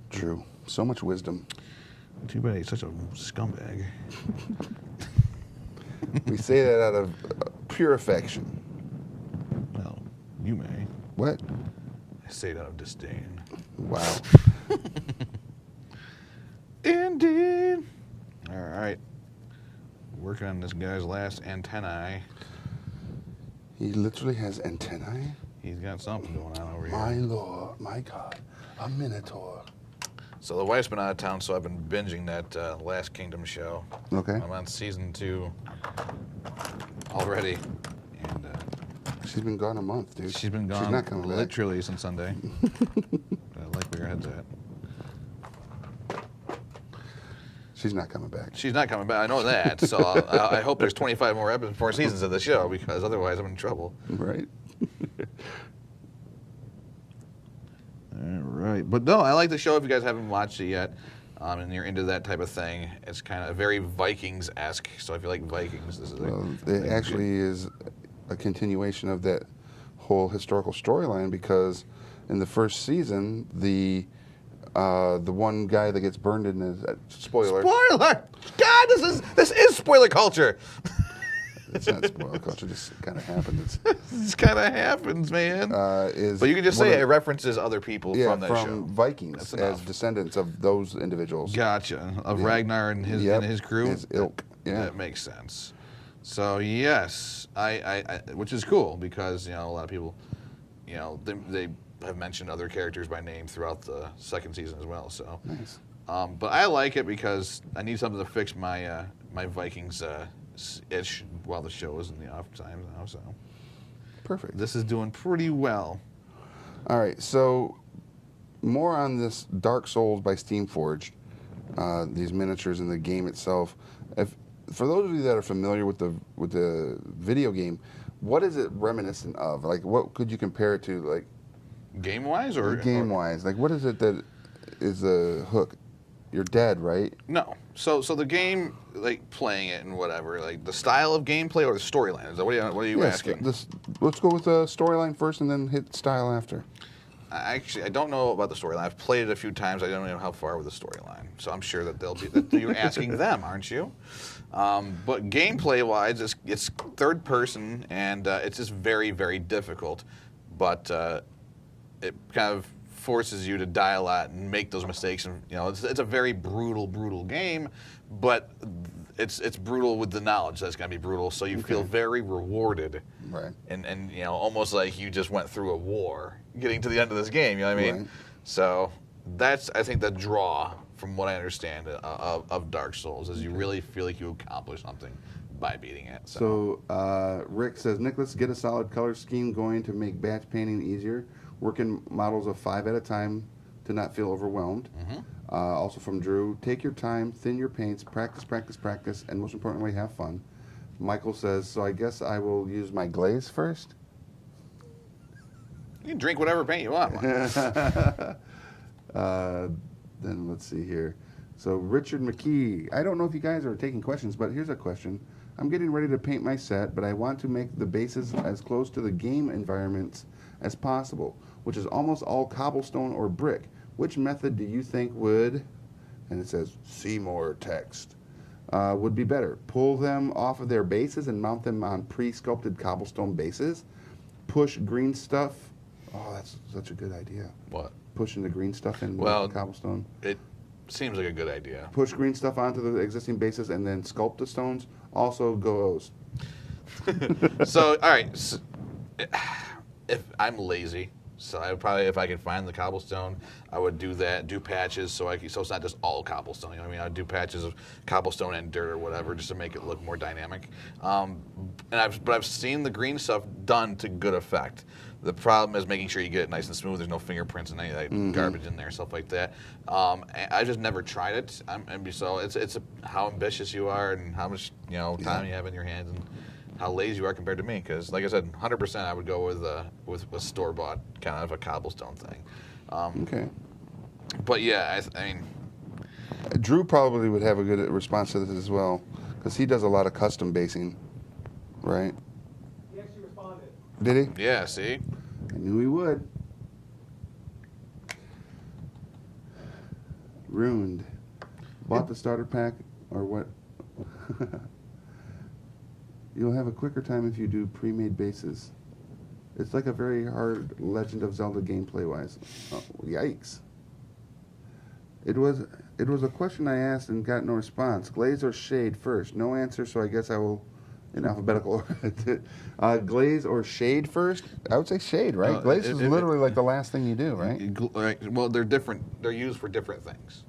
True. So much wisdom. Too bad he's such a scumbag. We say that out of pure affection. Well, you may. What? I say it out of disdain. Wow. Indeed. All right. Working on this guy's last antennae. He literally has antennae? He's got something going on over My here. lord, my God, a minotaur. So the wife's been out of town, so I've been binging that Last Kingdom show. Okay. I'm on season 2 already, and She's been gone a month, dude. she's been gone She's not coming back. literally since Sunday. I like where your head's at. She's not coming back. She's not coming back. I know that. So I hope there's 25 more seasons of the show, because otherwise I'm in trouble. Right? All right. But no, I like the show. If you guys haven't watched it yet, and you're into that type of thing, it's kind of very Vikings-esque. So if you like Vikings, this is Well, it actually is a continuation of that whole historical storyline, because in the first season, the one guy that gets burned in his spoiler. Spoiler! God, this is spoiler culture. It's not spoiler culture. It just kind of happens. This kind of happens, man. Is But you can just one say of- it references other people yeah, from that show. Vikings That's as enough. descendants of those individuals. Gotcha. Of Yeah. Ragnar and his Yep. and his crew. His ilk. Yeah. That makes sense. So yes, I which is cool, because a lot of people, they have mentioned other characters by name throughout the second season as well. So, Nice. but I like it because I need something to fix my my Vikings itch while the show is in the off time now. So Perfect. this is doing pretty well. All right, so more on this Dark Souls by Steamforged, these miniatures in the game itself. For those of you that are familiar with the video game, what is it reminiscent of? Like, what could you compare it to? Like, Game wise or game wise, like, what is it that is the hook? You're dead, right? No. So the game, like playing it and whatever, like the style of gameplay or the storyline. Is that what are you Yes, asking? Let's go with the storyline first, and then hit style after. Actually, I don't know about the storyline. I've played it a few times. I don't know how far with the storyline. So I'm sure that you're asking them, aren't you? But gameplay-wise, it's third person, and it's just very, very difficult. But it kind of forces you to die a lot and make those mistakes. And it's a very brutal game, but it's brutal with the knowledge that it's going to be brutal. So you feel very rewarded, Right. And almost like you just went through a war getting to the end of this game. You know what I mean? Right. So that's, I think, the draw from what I understand of Dark Souls is you really feel like you accomplished something by beating it. So Rick says, Nicholas, get a solid color scheme going to make batch painting easier. Work in models of 5 at a time to not feel overwhelmed. Also from Drew, take your time, thin your paints, practice, and most importantly, have fun. Michael says, so I guess I will use my glaze first? You can drink whatever paint you want. Then let's see here. So Richard McKee, I don't know if you guys are taking questions, but here's a question. I'm getting ready to paint my set, but I want to make the bases as close to the game environments as possible, which is almost all cobblestone or brick. Which method do you think would, and it says see more text, would be better? Pull them off of their bases and mount them on pre-sculpted cobblestone bases? Push green stuff? Oh, that's such a good idea. What? Pushing the green stuff in Well, cobblestone. It seems like a good idea. Push green stuff onto the existing bases and then sculpt the stones. Also goes. So, all right. So, if I'm lazy, so I would probably, if I could find the cobblestone, I would do that. Do patches so it's not just all cobblestone. You know what I mean? I'd do patches of cobblestone and dirt or whatever just to make it look more dynamic. But I've seen the green stuff done to good effect. The problem is making sure you get it nice and smooth. There's no fingerprints and any of that garbage in there, stuff like that. I just never tried it. So it's how ambitious you are and how much time you have in your hands and how lazy you are compared to me. Because like I said, 100% I would go with store bought kind of a cobblestone thing. Okay. But yeah, I mean, Drew probably would have a good response to this as well, because he does a lot of custom basing, right? He actually responded. Did he? yeah. See, I knew he would. Ruined. Bought the starter pack, or what? You'll have a quicker time if you do pre-made bases. It's like a very hard Legend of Zelda gameplay-wise. Oh, yikes. It was a question I asked and got no response. Glaze or shade first? No answer, so I guess I will, in alphabetical order. Glaze or shade first? I would say shade, right? Glaze is literally like the last thing you do, right? Well, they're different. They're used for different things.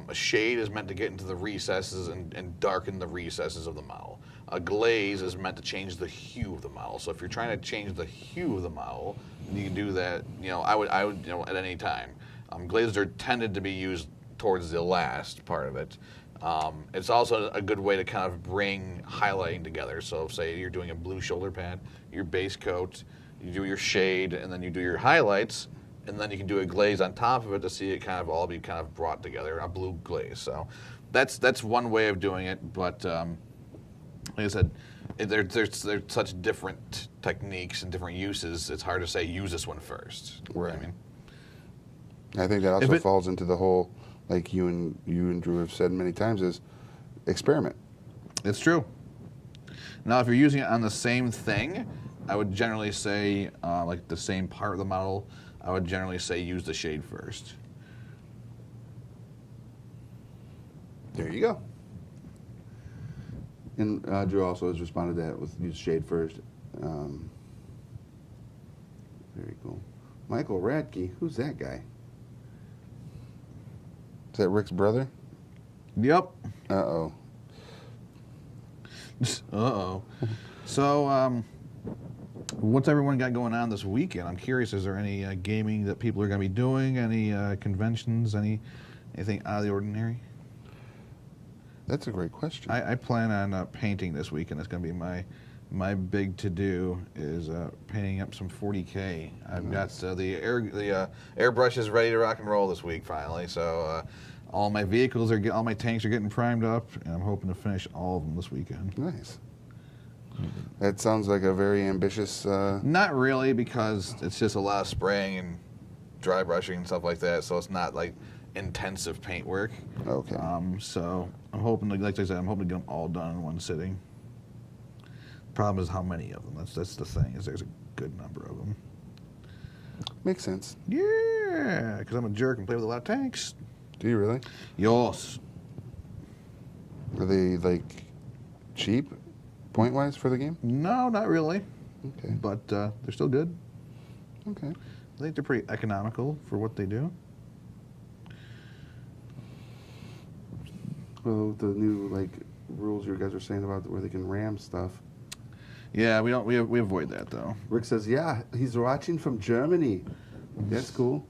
A shade is meant to get into the recesses and darken the recesses of the model. A glaze is meant to change the hue of the model. So if you're trying to change the hue of the model, you can do that. I would at any time. Glazes are tended to be used towards the last part of it. It's also a good way to kind of bring highlighting together. So say you're doing a blue shoulder pad, your base coat, you do your shade, and then you do your highlights, and then you can do a glaze on top of it to see it kind of all be kind of brought together, a blue glaze. So that's one way of doing it, but like I said, there's such different techniques and different uses. It's hard to say use this one first. Right. I mean, I think that also falls into the whole, like you and Drew have said many times, is experiment. it's true. Now, if you're using it on the same thing, I would generally say, like the same part of the model, I would generally say use the shade first. There you go. And Drew also has responded to that with use shade first. Very cool. Michael Radke, who's that guy? Is that Rick's brother? Yep. Uh-oh. Uh-oh. So, what's everyone got going on this weekend? I'm curious, is there any gaming that people are going to be doing? Any conventions? Anything out of the ordinary? That's a great question. I plan on painting this weekend. That's going to be my big to do is painting up some 40K. I've got the airbrush is ready to rock and roll this week finally. So all my all my tanks are getting primed up, and I'm hoping to finish all of them this weekend. Nice. That sounds like a very ambitious. Not really, because it's just a lot of spraying and dry brushing and stuff like that. So it's not like intensive paint work. Okay. So I'm hoping, like I said, I'm hoping to get them all done in one sitting. Problem is how many of them. That's the thing. Is there's a good number of them. Makes sense. Yeah, because I'm a jerk and play with a lot of tanks. Do you really? Yes. Are they like cheap, point wise, for the game? No, not really. Okay. But they're still good. Okay. I think they're pretty economical for what they do. Well, the new like rules you guys are saying about where they can ram stuff. Yeah, we avoid that though. Rick says, "Yeah, he's watching from Germany. That's cool.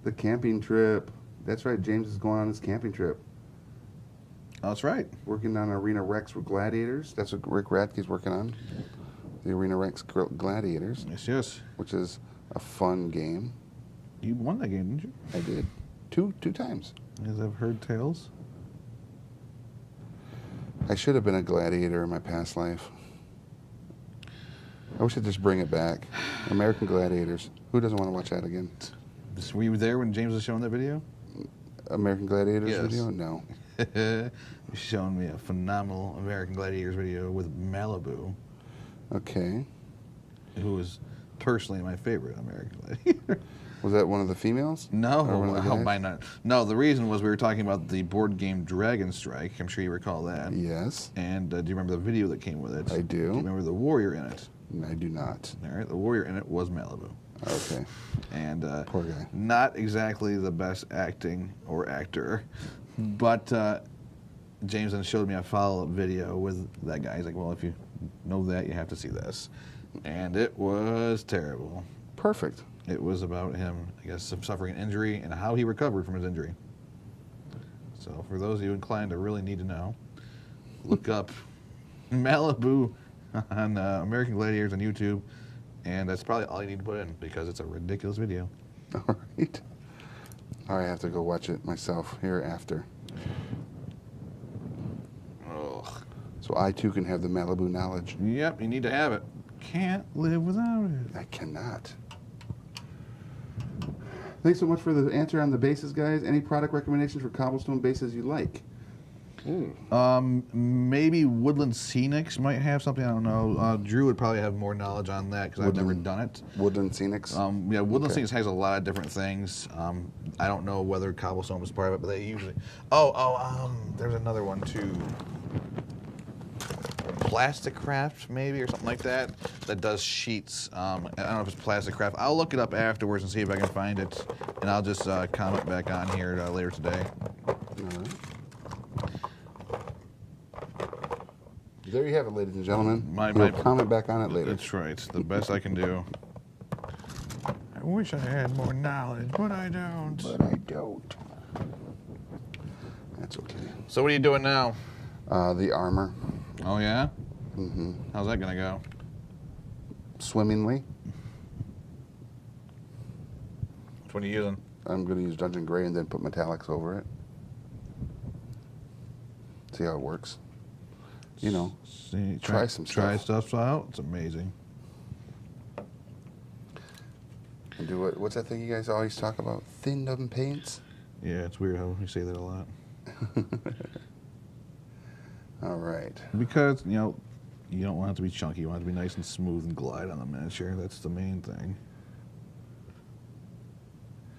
The camping trip. That's right. James is going on his camping trip. Oh, that's right. Working on Arena Rex with Gladiators. That's what Rick Radke's working on. The Arena Rex Gladiators, Yes. which is a fun game. You won that game, didn't you? I did two times. As I've heard tales. I should have been a gladiator in my past life. I wish I'd just bring it back. American Gladiators. Who doesn't want to watch that again? Were you there when James was showing that video? American Gladiators Yes. video? No. He's showing me a phenomenal American Gladiators video with Malibu, Okay. who is personally my favorite American Gladiator. Was that one of the females? No, Or one of the how guys? am I not? No, the reason was we were talking about the board game Dragon Strike. I'm sure you recall that. Yes. And do you remember the video that came with it? I do. Do you remember the warrior in it? I do not. All right, the warrior in it was Malibu. Okay. And Poor guy. not exactly the best acting or actor, but James then showed me a follow-up video with that guy. He's like, well, if you know that, you have to see this. And it was terrible. Perfect. It was about him, I guess, suffering an injury and how he recovered from his injury. So for those of you inclined to really need to know, look up Malibu on American Gladiators on YouTube, and that's probably all you need to put in because it's a ridiculous video. All right. I have to go watch it myself hereafter. Ugh. So I too can have the Malibu knowledge. Yep, you need to have it. Can't live without it. I cannot. Thanks so much for the answer on the bases, guys. Any product recommendations for cobblestone bases you like? Maybe Woodland Scenics might have something. I don't know. Drew would probably have more knowledge on that because I've never Woodland. done it. Woodland Scenics? Yeah, Woodland Okay. Scenics has a lot of different things. I don't know whether cobblestone was part of it, but they usually. There's another one too. Plastic Craft maybe or something like that does sheets. I don't know if it's Plastic Craft. I'll look it up afterwards and see if I can find it, and I'll just comment back on here later today. All right. There you have it, ladies and gentlemen. We'll comment back on it later. That's right. The best I can do. I wish I had more knowledge, but I don't. But I don't. That's okay. So what are you doing now? The armor. Oh yeah? Mm-hmm. How's that gonna go? Swimmingly. Which one are you using? I'm going to use Dungeon Gray and then put metallics over it. See how it works. You know, See, Try some Try stuff. stuff out. It's amazing. and do it. What's that thing you guys always talk about? Thin paints? Yeah, it's weird how we say that a lot. All right. Because, you know, you don't want it to be chunky. You want it to be nice and smooth and glide on the miniature. That's the main thing.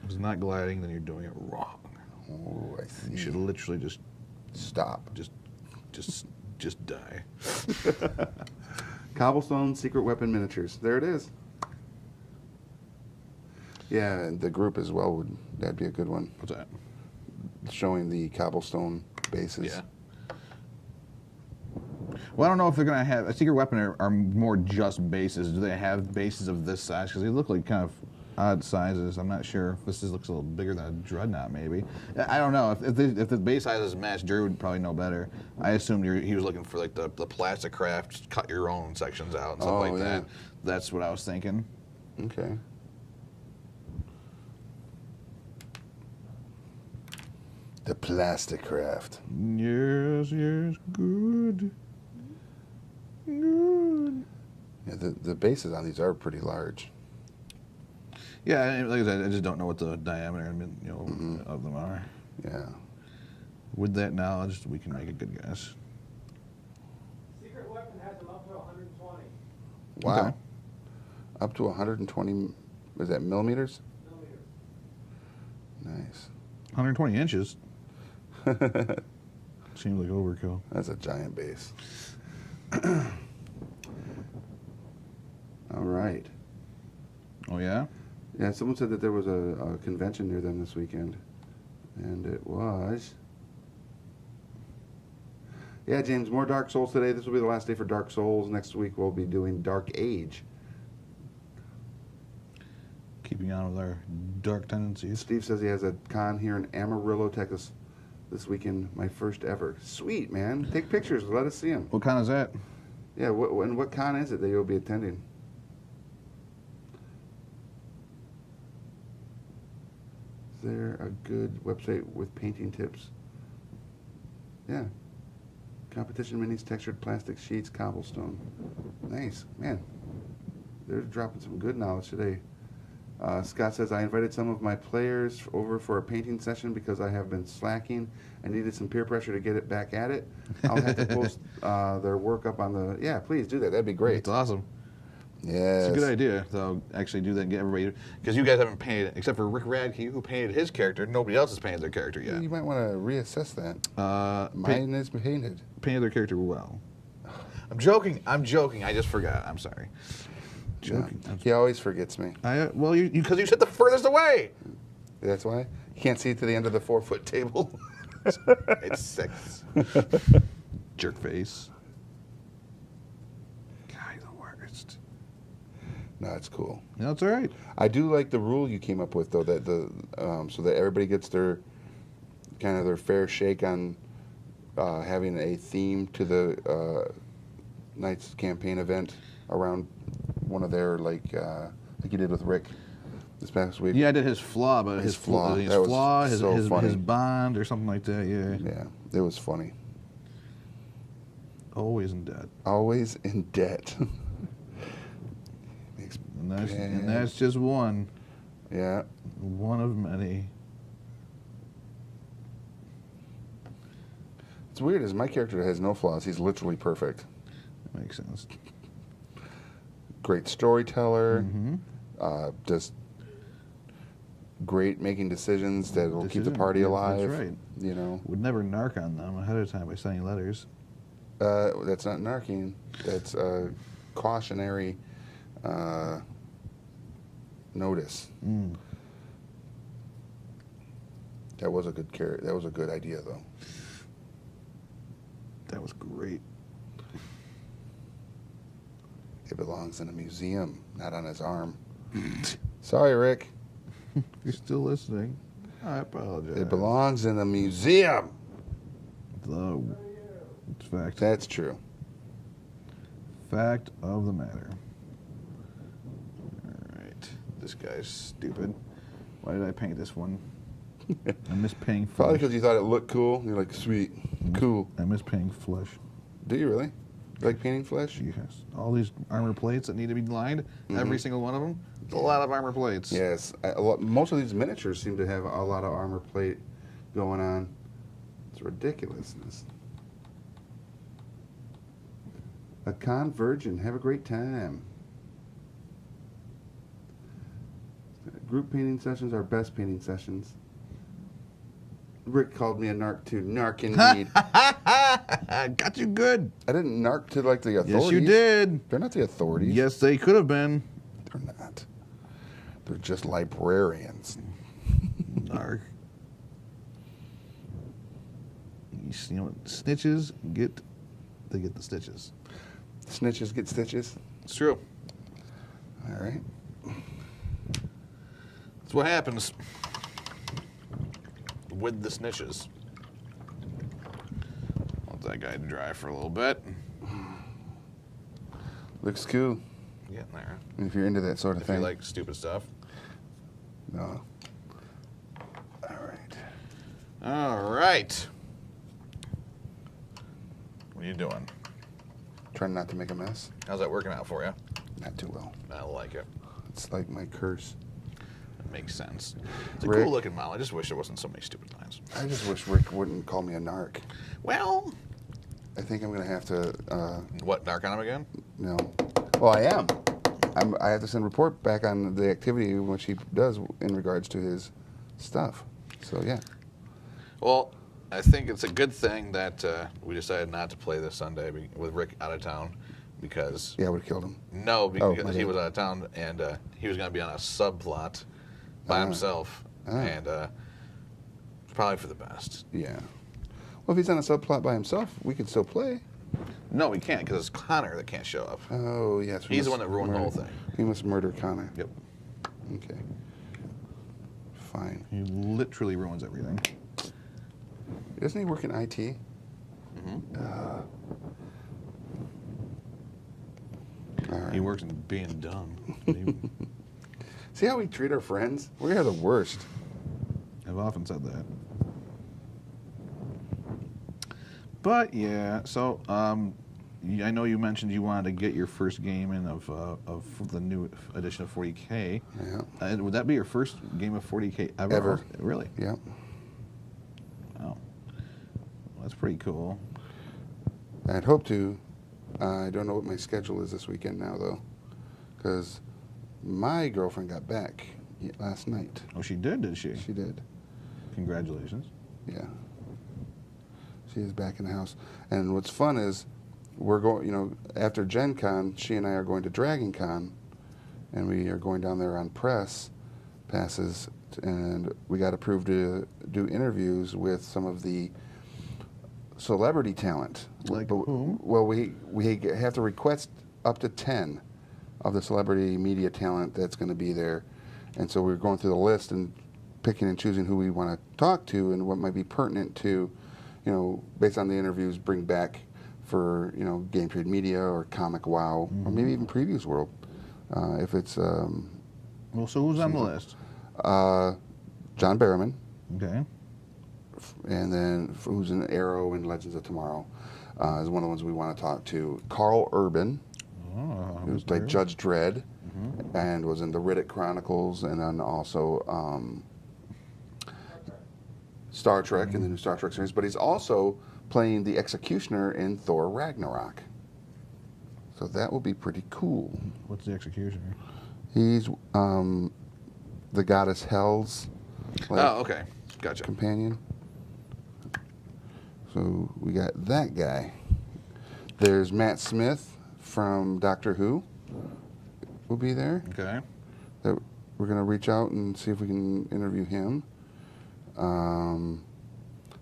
If it's not gliding, then you're doing it wrong. Oh, I see. You should literally just Stop. just die. Cobblestone Secret Weapon Miniatures. There it is. Yeah, and the group as well that'd be a good one. What's that? Showing the cobblestone bases. Yeah. Well, I don't know if they're going to have... A secret weapon are more just bases. Do they have bases of this size? Because they look like kind of odd sizes. I'm not sure if looks a little bigger than a Dreadnought, maybe. I don't know. If the base sizes match, Jerry would probably know better. I assumed he was looking for like the plastic craft, cut your own sections out and stuff like that. That's what I was thinking. Okay. The plastic craft. Yes, good. Good. Yeah, the bases on these are pretty large. Yeah, and like I said, I just don't know what the diameter of them are. Yeah. With that knowledge, we can make a good guess. Secret weapon has them up to 120 Wow. Okay. Up to 120, is that millimeters? millimeters. Nice. 120 inches. Seems like overkill. That's a giant base. All right. Oh, yeah? Yeah, someone said that there was a convention near them this weekend. And it was... Yeah, James, more Dark Souls today. This will be the last day for Dark Souls. Next week we'll be doing Dark Age. Keeping on with our dark tendencies. Steve says he has a con here in Amarillo, Texas this weekend. My first ever. Sweet, man. Take pictures. Let us see them. What kind is that? Yeah, and what con is it that you'll be attending? Is there a good website with painting tips? Yeah. Competition minis, textured plastic sheets, cobblestone. Nice. Man, they're dropping some good knowledge today. Scott says, I invited some of my players over for a painting session because I have been slacking and needed some peer pressure to get it back at it. I'll have to post their work up on the... Yeah, please do that. That'd be great. It's awesome. Yes. It's a good idea, though, actually do that and get everybody... Because you guys haven't painted, except for Rick Radke, who painted his character. Nobody else has painted their character yet. You might want to reassess that. Mine Paint, is painted. painted their character well. I'm joking. I just forgot. I'm sorry. Joking. Yeah. He always forgets me. Well, you Because you sit the furthest away. That's why? You can't see to the end of the 4-foot table. It's 6. jerk face. God, the worst. No, it's cool. No, it's all right. I do like the rule you came up with, though, that so that everybody gets their kind of their fair shake on having a theme to the Knights campaign event around one of their like you did with Rick this past week. Yeah, I did his flaw, but His flaw. his That was flaw, so his funny. bond or something like that. Yeah. Yeah, it was funny. Always in debt. Always in debt. Makes And bad- that's just one. Yeah. One of many. It's weird, is my character has no flaws. He's literally perfect. That makes sense. Great storyteller. Mm-hmm. Just great making decisions that will keep the Decision, party yeah, alive. that's right. You know, Would never narc on them ahead of time by sending letters. that's not narking. That's a cautionary notice. Mm. That was a good That was a good idea, though. That was great. It belongs in a museum, not on his arm. Sorry, Rick. You're still listening. I apologize. It belongs in a museum. It's fact. That's true. Fact of the matter. All right. This guy's stupid. Why did I paint this one? I miss painting Probably flesh. because you thought it looked cool. You're like, sweet, cool. I miss painting flesh. Do you really? You like painting flesh? Yes. All these armor plates that need to be lined, every single one of them, a lot of armor plates. Yes. Most of these miniatures seem to have a lot of armor plate going on. It's ridiculousness. A con virgin. Have a great time. Group painting sessions are best painting sessions. Rick called me a narc too. Narc indeed. Got you good. I didn't narc to like the authorities. Yes, you did. They're not the authorities. Yes, they could have been. They're not. They're just librarians. Narc. You know what? Snitches get the stitches. Snitches get stitches. It's true. All right. That's what happens with the snitches. Let that guy dry for a little bit. Looks cool. Getting there. If you're into that sort of If thing. you like stupid stuff. No. All right. All right. What are you doing? Trying not to make a mess. How's that working out for you? Not too well. I like it. It's like my curse. It makes sense. It's a Rick? cool looking model. I just wish there wasn't so many stupid lines. I just wish Rick wouldn't call me a narc. Well, I think I'm gonna have to. what, narc on him again? No. Well, I am. I have to send a report back on the activity which he does in regards to his stuff. So yeah. Well, I think it's a good thing that we decided not to play this Sunday with Rick out of town because Yeah, I would have killed him. no, Oh, because my he bad. was out of town and he was going to be on a subplot by himself, and it's probably for the best. Yeah. Well, if he's on a subplot by himself, we could still play. No, we can't because it's Connor that can't show up. Oh yes. we He's the must one that ruined the whole murder- thing. We must murder Connor. Yep. Okay. Fine. He literally ruins everything. Doesn't he work in IT? All right. He works in being dumb. He- See how we treat our friends? We are the worst. I've often said that. But yeah, so I know you mentioned you wanted to get your first game in of the new edition of 40K. Yeah. Would that be your first game of 40K ever? Ever. Really? Yeah. Wow. Well, that's pretty cool. I'd hope to. I don't know what my schedule is this weekend now, though, because my girlfriend got back last night. Oh, she did she? She did. Congratulations. Yeah. She is back in the house. And what's fun is we're going, after Gen Con, she and I are going to Dragon Con, and we are going down there on press passes, and we got approved to do interviews with some of the celebrity talent. Like But- whom? Well, we have to request up to 10 of the celebrity media talent that's going to be there. And so we're going through the list and picking and choosing who we want to talk to and what might be pertinent to, based on the interviews, bring back for, Game Trade Media or Comic Wow, or maybe even Previews World. If it's Well, so who's on the list? John Barrowman, Okay. and then who's in Arrow and Legends of Tomorrow, is one of the ones we want to talk to. Carl Urban, Oh, who's like Judge Dredd, and was in the Riddick Chronicles, and then also Star Trek in the new Star Trek series. But he's also playing the Executioner in Thor Ragnarok. So that will be pretty cool. What's the executioner? He's the goddess Hel's Oh, okay. Gotcha. companion. So we got that guy. There's Matt Smith from Doctor Who. Will be there. Okay. That we're gonna reach out and see if we can interview him.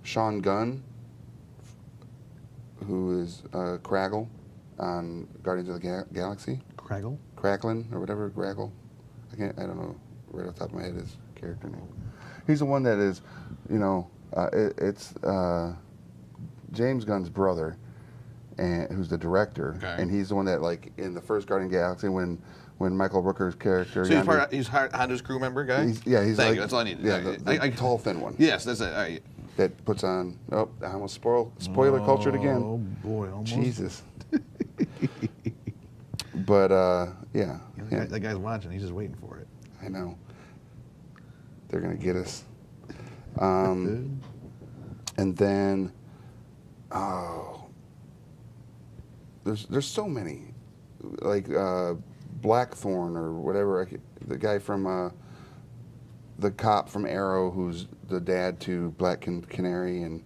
Sean Gunn, who is Craggle on Guardians of the Galaxy. Craggle? Cracklin or whatever, Graggle. I don't know right off the top of my head his character name. He's the one that is, it's James Gunn's brother, and who's the director, Okay. and he's the one that, like, in the first Guardian of the Galaxy, when Michael Rooker's character, So Yondu- he's Honda's crew member guy? he's Thank like, you. That's all I needed. Yeah, the tall, thin one Yes, that's it. All right. that puts on. Oh, I almost spoiler cultured Oh again. boy, almost. Jesus. But yeah, That guy's watching. He's just waiting for it. I know. They're gonna get us. And then, there's so many, like Blackthorn or whatever. The guy from the cop from Arrow, who's the dad to Black Canary and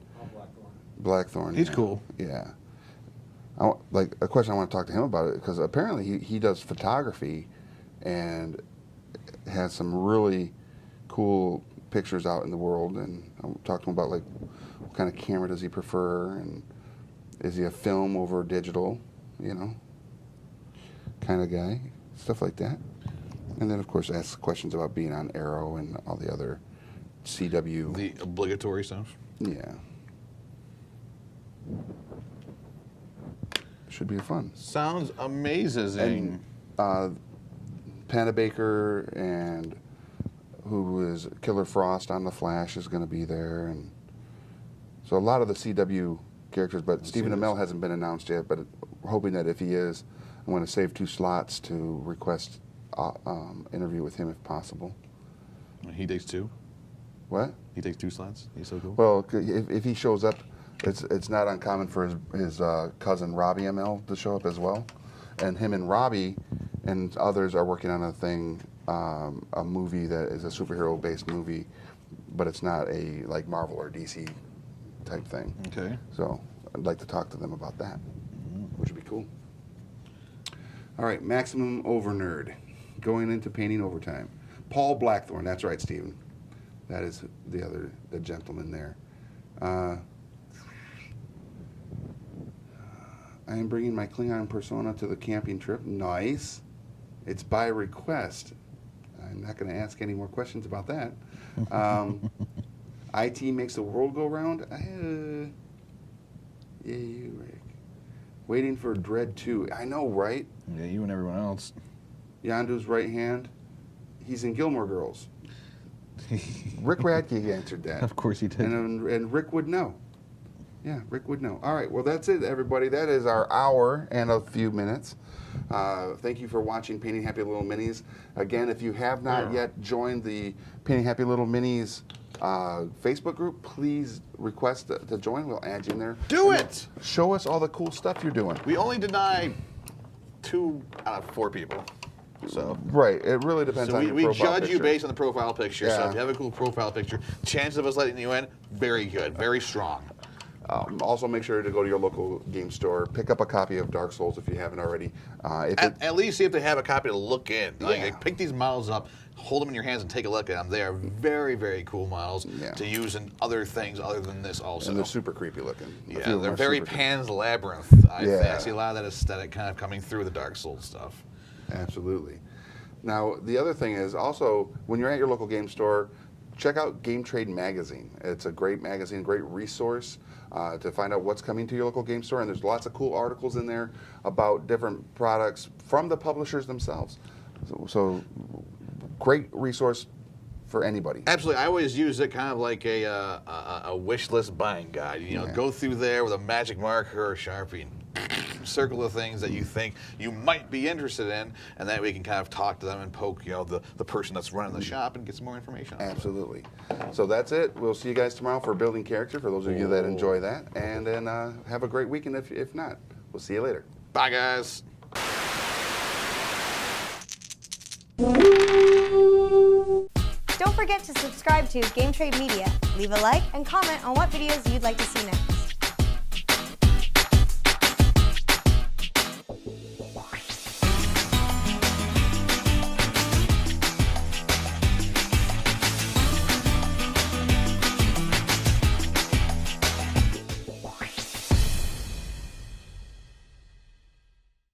Blackthorn. He's yeah. cool. Yeah. Like a question I want to talk to him about it because apparently he does photography and has some really cool pictures out in the world, and I'll talk to him about like what kind of camera does he prefer, and is he a film over digital, kind of guy, stuff like that. And then, of course, ask questions about being on Arrow and all the other CW. The obligatory stuff. Yeah. Should be fun. Sounds amazing. Panda Baker and who is Killer Frost on The Flash is going to be there, and so a lot of the CW characters. But Stephen Amell hasn't been announced yet. But we're hoping that if he is, I'm going to save 2 slots to request interview with him if possible. He takes 2. What? He takes 2 slots. He's so cool. Well, if he shows up, it's not uncommon for his cousin Robbie Amell to show up as well, and him and Robbie and others are working on a thing, a movie that is a superhero-based movie, but it's not a like Marvel or DC type thing. Okay. So I'd like to talk to them about that, which would be cool. All right, Maximum Over Nerd, going into painting overtime. Paul Blackthorne, that's right, Stephen. That is the gentleman there. I am bringing my Klingon persona to the camping trip. Nice. It's by request. I'm not going to ask any more questions about that. IT makes the world go round. Yeah, you, Rick. Waiting for Dread 2. I know, right? Yeah, you and everyone else. Yondu's right hand. He's in Gilmore Girls. Rick Radke answered that. Of course he did. And Rick would know. Yeah, Rick would know. All right, well, that's it, everybody. That is our hour and a few minutes. Thank you for watching Painting Happy Little Minis. Again, if you have not yet joined the Painting Happy Little Minis Facebook group, please request to join. We'll add you in there. Do it! Show us all the cool stuff you're doing. We only deny 2 out of 4 people. So Right, it really depends on your we profile judge you picture. based on the profile picture. So Yeah. if you have a cool profile picture, chances of us letting you in, very good, very strong. Also, make sure to go to your local game store, pick up a copy of Dark Souls if you haven't already. At least see if they have a copy to look in. Yeah. Like, pick these models up, hold them in your hands, and take a look at them. They are very, very cool models Yeah. to use in other things other than this also. And they're super creepy looking. A few Yeah, of them they're are very super creepy. Pan's Labyrinth. I Yeah. see a lot of that aesthetic kind of coming through the Dark Souls stuff. Absolutely. Now, the other thing is also, when you're at your local game store, check out Game Trade Magazine. It's a great magazine, great resource to find out what's coming to your local game store. And there's lots of cool articles in there about different products from the publishers themselves. So great resource for anybody. Absolutely, I always use it kind of like a wish list buying guide. You know, Yeah. go through there with a magic marker or Sharpie and circle the things that you think you might be interested in, and that way you can kind of talk to them and poke, the person that's running the shop and get some more information. Absolutely. So that's it. We'll see you guys tomorrow for Building Character, for those of you that enjoy that. And then have a great weekend if not. We'll see you later. Bye, guys. Don't forget to subscribe to Game Trade Media. Leave a like and comment on what videos you'd like to see next.